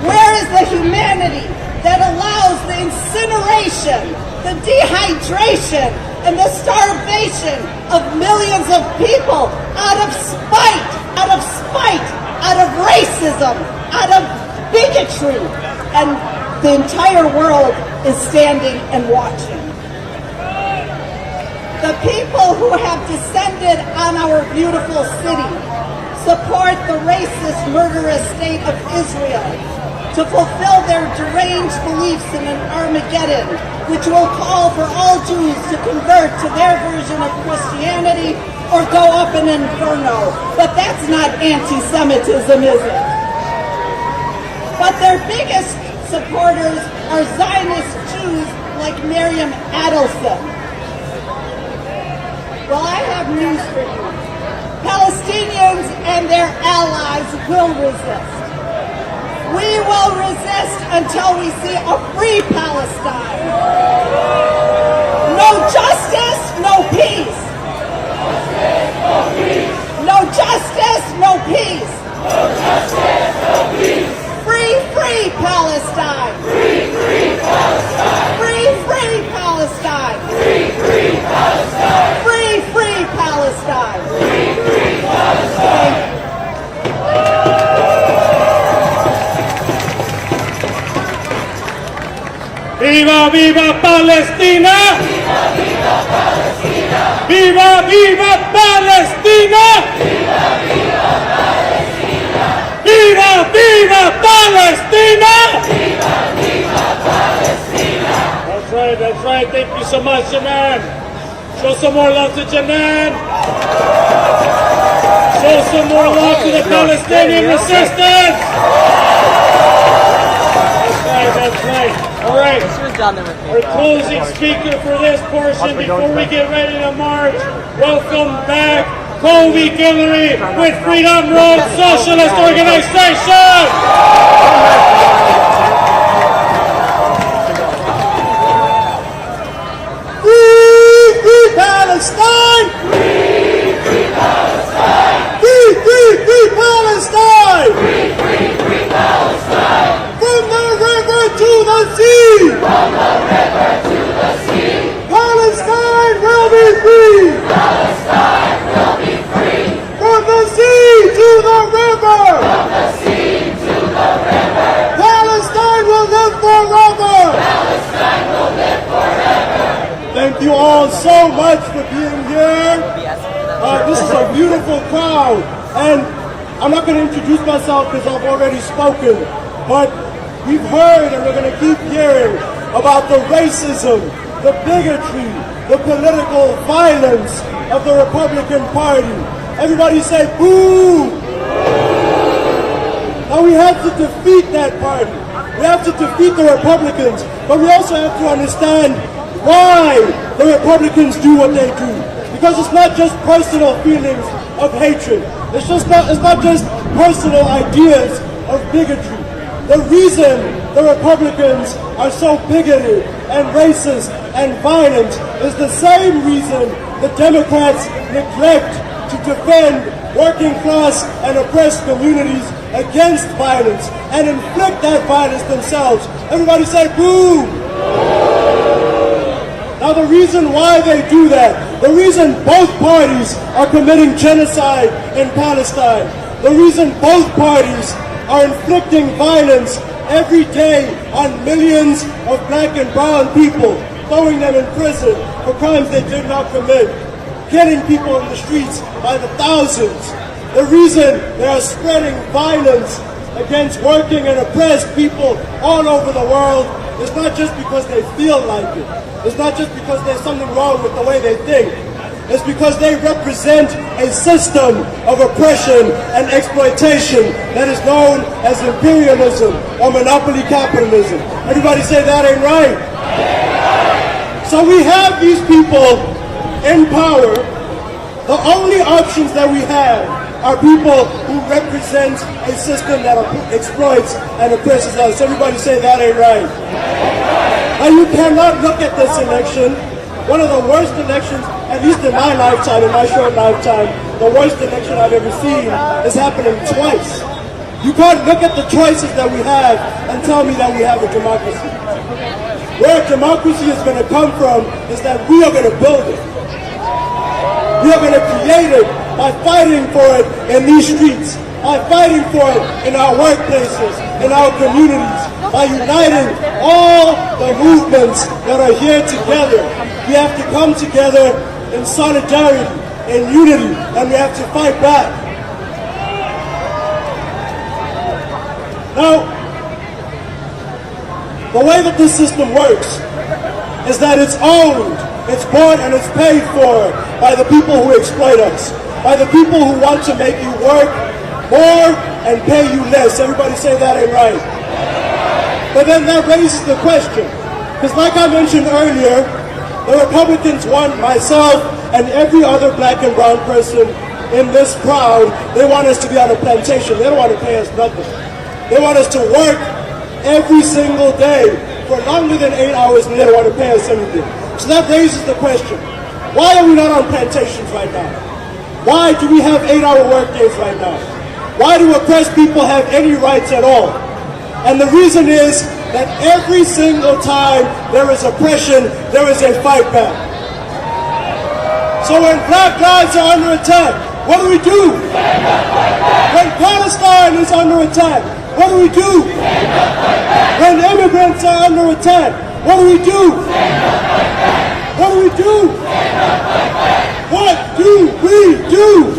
Where is the humanity that allows the incineration, the dehydration, and the starvation of millions of people out of spite, out of racism, out of bigotry, and the entire world is standing and watching. The people who have descended on our beautiful city support the racist, murderous state of Israel to fulfill their deranged beliefs in an Armageddon, which will call for all Jews to convert to their version of Christianity or go up in an inferno. But that's not anti-Semitism, is it? But their biggest supporters are Zionist Jews like Miriam Adelson. Well, I have news for you. Palestinians and their allies will resist. We will resist until we see a free Palestine. No justice, no peace. No justice, no peace. Free Palestine. Free Palestine. Free Palestine. Free Palestine. Free Palestine. Free Palestine. ¡Viva, viva Palestina! ¡Viva, viva Palestina! ¡Viva, viva Palestina! That's right. Thank you so much, Janan. Show some more love to Janan. Show some more love to the Palestinian resistance. That's right. All right, our closing speaker for this portion before we get ready to march. Welcome back Colby Guillory with Freedom Road Socialist Organization. Free Palestine! Free Palestine! Free Palestine! Free Palestine! From the river to the sea! From the river to the sea! Palestine will be free! Palestine will be free! From the sea to the river! From the sea to the river! Palestine will live forever! Palestine will live forever! Thank you all so much for being here. This is a beautiful crowd, and I'm not going to introduce myself because I've already spoken, but we've heard and we're going to keep hearing about the racism, the bigotry, the political violence of the Republican Party. Everybody say boo! Now we have to defeat that party. We have to defeat the Republicans, but we also have to understand why the Republicans do what they do. Because it's not just personal feelings of hatred. It's not just personal ideas of bigotry. The reason the Republicans are so bigoted and racist and violent is the same reason the Democrats neglect to defend working class and oppressed communities against violence and inflict that violence themselves. Everybody say boo! Now the reason why they do that, the reason both parties are committing genocide in Palestine, the reason both parties are inflicting violence every day on millions of black and brown people, throwing them in prison for crimes they did not commit, killing people in the streets by the thousands. The reason they are spreading violence against working and oppressed people all over the world is not just because they feel like it. It's not just because there's something wrong with the way they think. It's because they represent a system of oppression and exploitation that is known as imperialism or monopoly capitalism. Everybody say that ain't right. So we have these people in power. The only options that we have are people who represent a system that exploits and oppresses us. Everybody say that ain't right. And you cannot look at this election, one of the worst elections, at least in my lifetime, in my short lifetime, the worst election I've ever seen is happening twice. You can't look at the choices that we have and tell me that we have a democracy. Where democracy is going to come from is that we are going to build it. We are going to create it by fighting for it in these streets, by fighting for it in our workplaces, in our communities, by uniting all the movements that are here together. We have to come together in solidarity, in unity, and we have to fight back. Now, the way that this system works is that it's owned, it's bought, and it's paid for by the people who exploit us, by the people who want to make you work more and pay you less. Everybody say that ain't right. But then that raises the question, because like I mentioned earlier, the Republicans want myself and every other black and brown person in this crowd, they want us to be on a plantation. They don't want to pay us nothing. They want us to work every single day for longer than 8 hours, and they don't want to pay us anything. So that raises the question, why are we not on plantations right now? Why do we have 8-hour work days right now? Why do oppressed people have any rights at all? And the reason is that every single time there is oppression, there is a fight back. So when black lives are under attack, what do we do? When Palestine is under attack, what do we do? When immigrants are under attack, what do we do? What do we do? What do we do?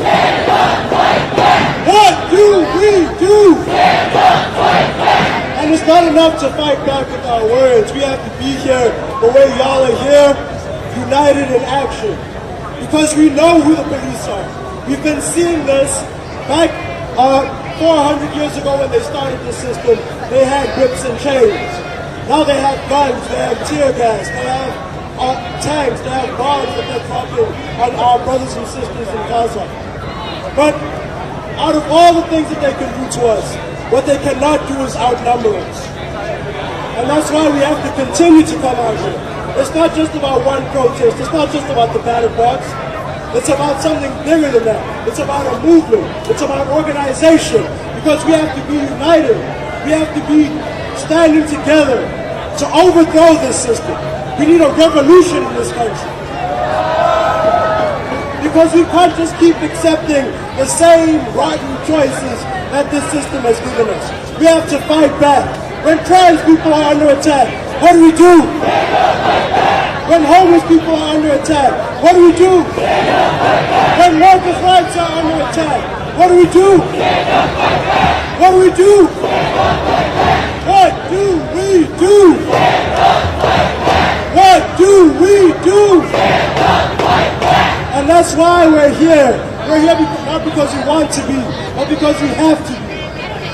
What do we do? And it's not enough to fight back with our words. We have to be here the way y'all are here, united in action. Because we know who the police are. We've been seeing this back 400 years ago when they started the system. They had whips and chains. Now they have guns, they have tear gas, they have tanks, they have bombs that they're dropping on our brothers and sisters in Gaza. But out of all the things that they can do to us, what they cannot do is outnumber us. And that's why we have to continue to come out here. It's not just about one protest. It's not just about the ballot box. It's about something bigger than that. It's about a movement. It's about organization. Because we have to be united. We have to be standing together to overthrow this system. We need a revolution in this country. Because we can't just keep accepting the same rotten choices that this system has given us. We have to fight back. When trans people are under attack, what do we do? When homeless people are under attack, what do we do? When workers' rights are under attack, what do we do? What do we do? What do we do? What do we do? And that's why we're here. We're here not because we want to be, but because we have to be.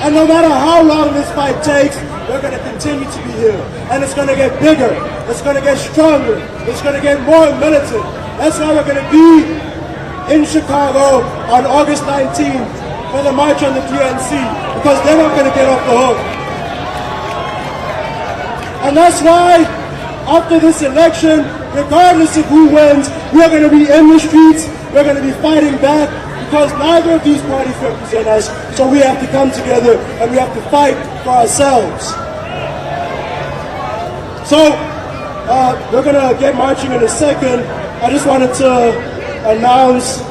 And no matter how long this fight takes, we're going to continue to be here. And it's going to get bigger. It's going to get stronger. It's going to get more militant. That's why we're going to be in Chicago on August 19th for the March on the DNC, because they're not going to get off the hook. And that's why, after this election, regardless of who wins, we're going to be in the streets. We're going to be fighting back, because neither of these parties represent us. So we have to come together and we have to fight for ourselves. So we're going to get marching in a second. I just wanted to announce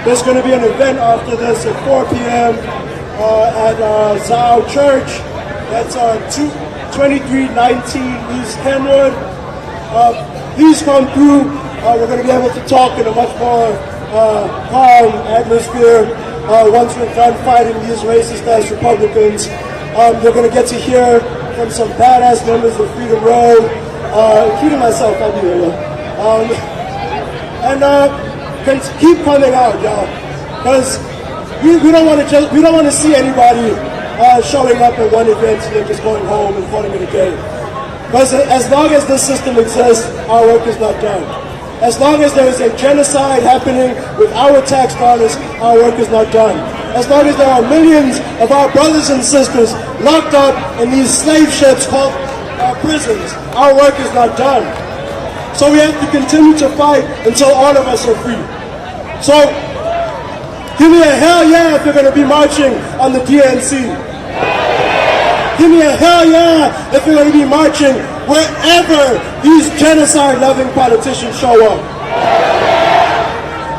there's going to be an event after this at 4 p.m. At Zao Church. That's 2319 East Kenwood. Please come through. We're going to be able to talk in a much more calm atmosphere once we're done fighting these racist-ass Republicans. They're going to get to hear from some badass members of Freedom Road, including myself. I'll be there. And keep coming out, y'all, because we don't want to see anybody showing up at one event and then just going home and calling it a day. Because as long as this system exists, our work is not done. As long as there is a genocide happening with our tax dollars, our work is not done. As long as there are millions of our brothers and sisters locked up in these slave ships called prisons, our work is not done. So we have to continue to fight until all of us are free. So give me a hell yeah if you're going to be marching on the DNC. Give me a hell yeah if you're going to be marching wherever these genocide-loving politicians show up.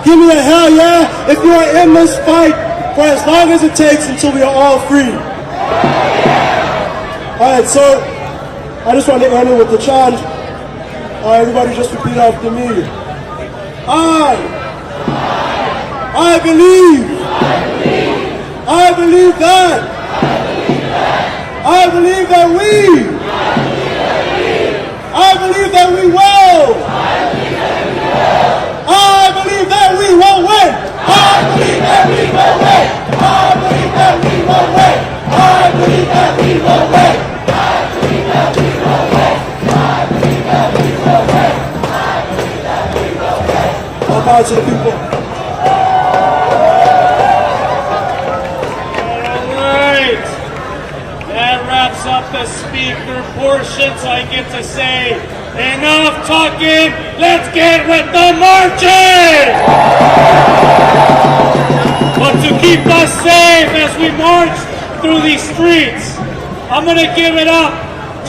Give me a hell yeah if you are in this fight for as long as it takes until we are all free. Alright, so I just want to end it with the chant. Everybody just repeat after me. I believe that. I believe that we. I believe that we will. I believe that we will win. I believe that we will win. I believe that we will win. I believe that we will win. I believe that we will win. I believe that we will win. I believe that we will win. All power to the people. Up the speaker portion so I get to say enough talking, let's get with the marching! But to keep us safe as we march through these streets, I'm going to give it up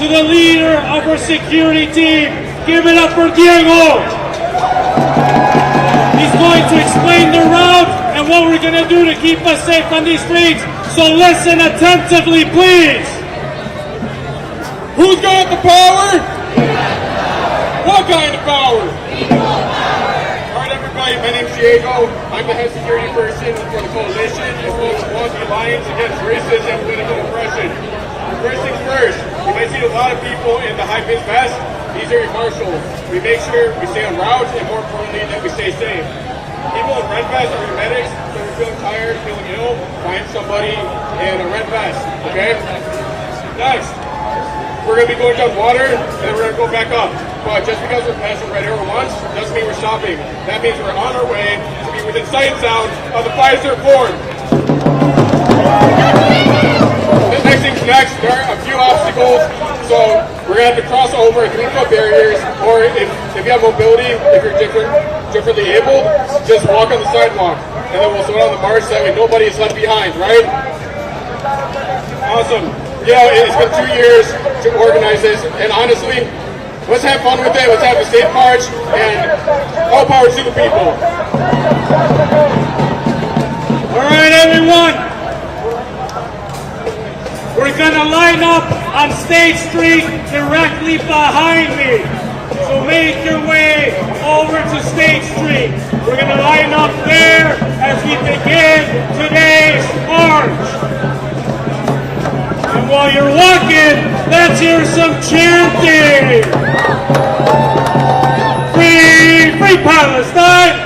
to the leader of our security team. Give it up for Diego. He's going to explain the route and what we're going to do to keep us safe on these streets. So listen attentively, please. Who's got the power? What kind of power? Alright everybody, my name's Diego. I'm the head security person for the coalition as well as the Milwaukee Alliance Against Racism and Political Oppression. First things first, you might see a lot of people in the high-vis vest. These are your marshals. We make sure we stay on route and more importantly that we stay safe. People in red vests are your medics, so if you're feeling tired, feeling ill, find somebody in a red vest, okay? Next. We're going to be going down water, and then we're going to go back up. but just because we're passing red arrow once doesn't mean we're stopping. That means we're on our way to be within sight and sound of the Fiserv Forum. This next thing's next. There are a few obstacles, so we're gonna have to cross over 3-foot barriers, or if you have mobility, if you're differently abled, just walk on the sidewalk, and then we'll slow down the march so that way nobody is left behind, right? Awesome. Yeah, it's been 2 years to organize this, and honestly, let's have fun with it. Let's have the state march, and all power to the people. All right, everyone. We're gonna line up on State Street directly behind me. So make your way over to State Street. We're gonna line up there as we begin today's march. And while you're walking, let's hear some chanting. Free, free Palestine!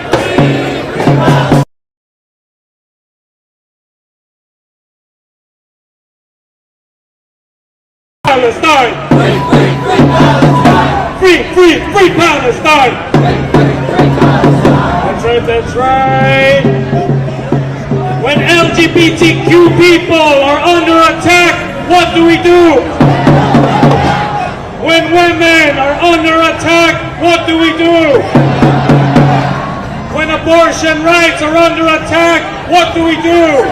Palestine! Free, free, free Palestine! Free, free, free Palestine! That's right, that's right. When LGBTQ people are under attack, what do we do? When women are under attack, what do we do? When abortion rights are under attack, what do we do?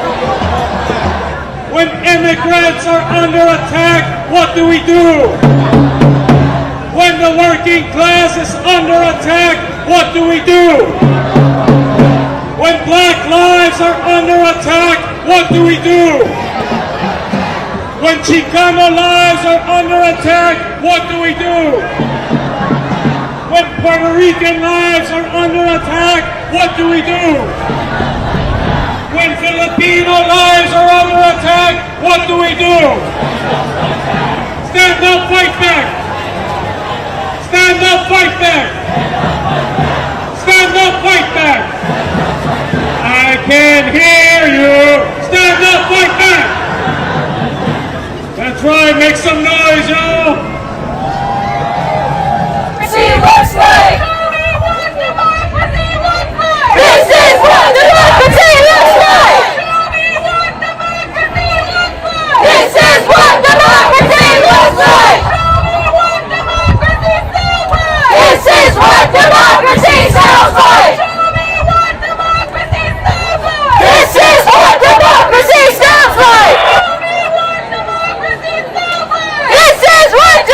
When immigrants are under attack, what do we do? When the working class is under attack, what do we do? When black lives are under attack, what do we do? When Chicano lives are under attack, what do we do? When Puerto Rican lives are under attack, what do we do? When Filipino lives are under attack, what do we do? Stand up, fight back! Stand up, fight back! Stand up, fight back! I can hear you! Stand up, fight back! That's right, make some noise, yo! Democracy looks like! This is what democracy looks like! This is what democracy looks like! This is what democracy sounds like! This is what democracy sounds like! This is what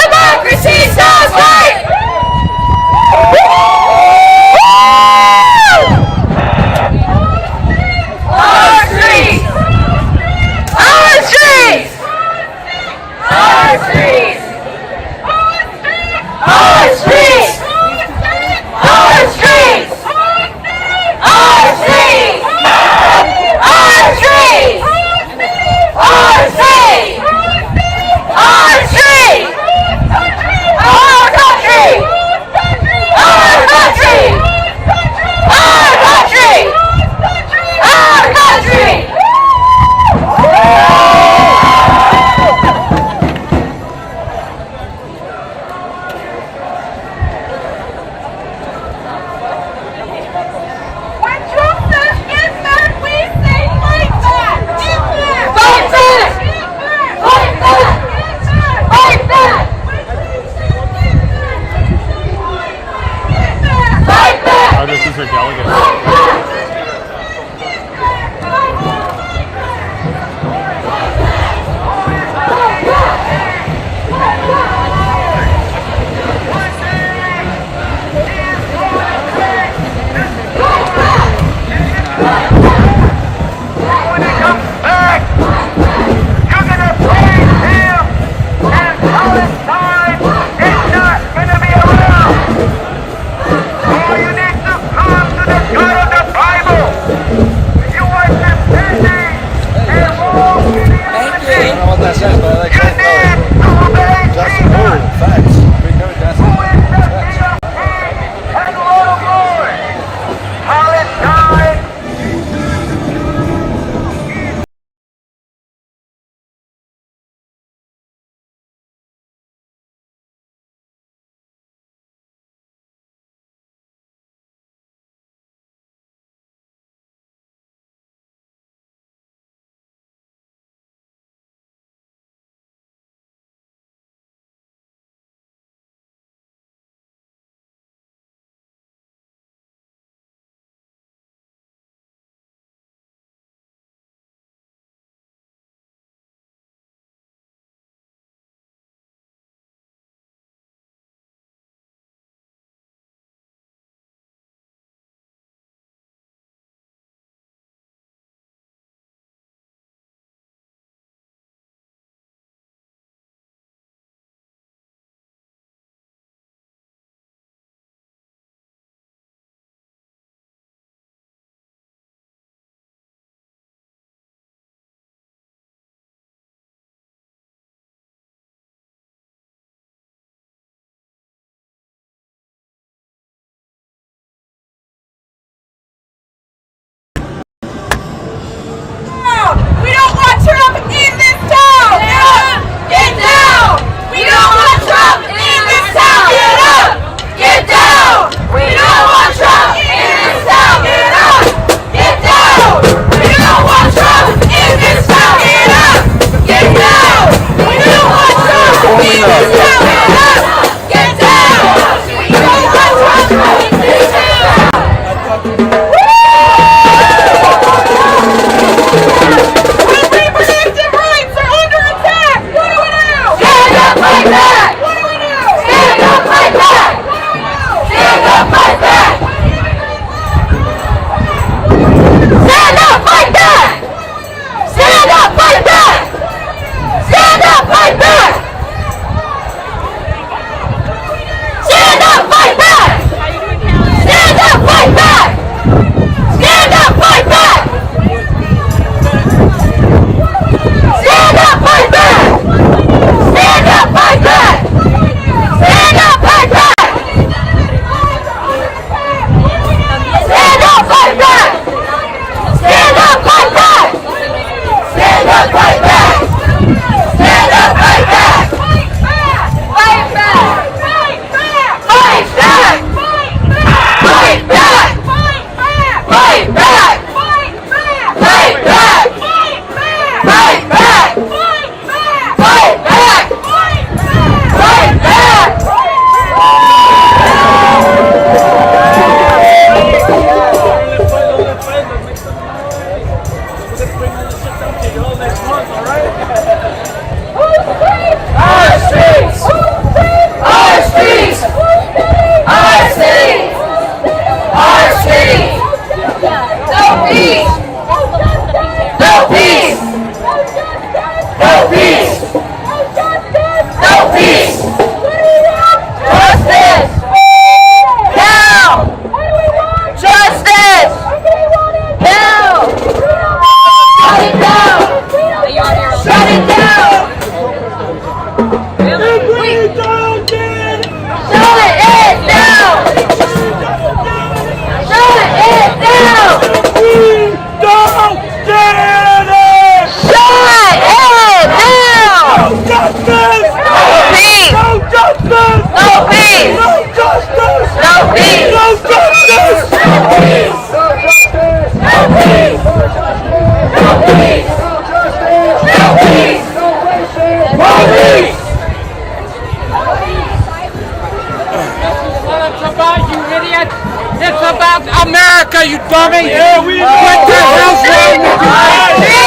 coming. Yeah, we what the hell's wrong with you?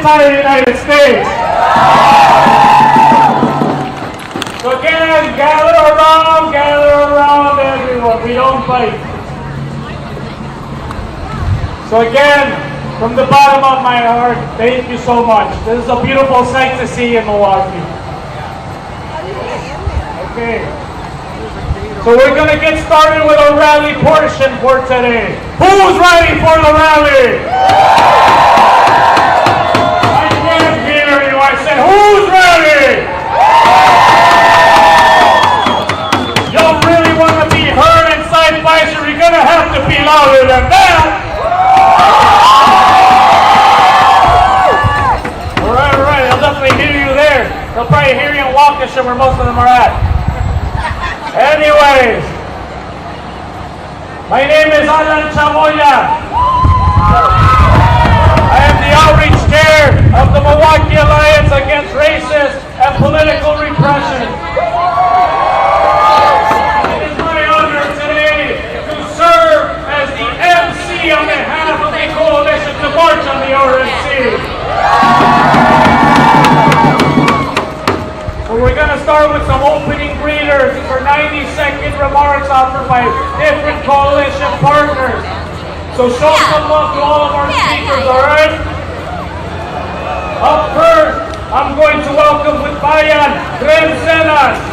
entire United States. So again, gather around everyone. We don't fight. So again, from the bottom of my heart, thank you so much. This is a beautiful sight to see in Milwaukee. Okay. So we're going to get started with a rally portion for today. Who's ready for the rally? I can't hear you. I said, who's ready? Y'all really want to be heard inside Fiserv? You're going to have to be louder than that. All right. I'll definitely hear you there. They'll probably hear you in Waukesha where most of them are at. Anyways, my name is Alan Chamoya. I am the outreach chair of the Milwaukee Alliance Against Racist and Political Repression. It is my honor today to serve as the MC on behalf of the coalition to march on the RNC. So we're going to start with some opening greetings. leaders. These are 90-second remarks offered by different coalition partners. So show some love to all of our speakers, all right? Up first, I'm going to welcome with Bayan Rensenas.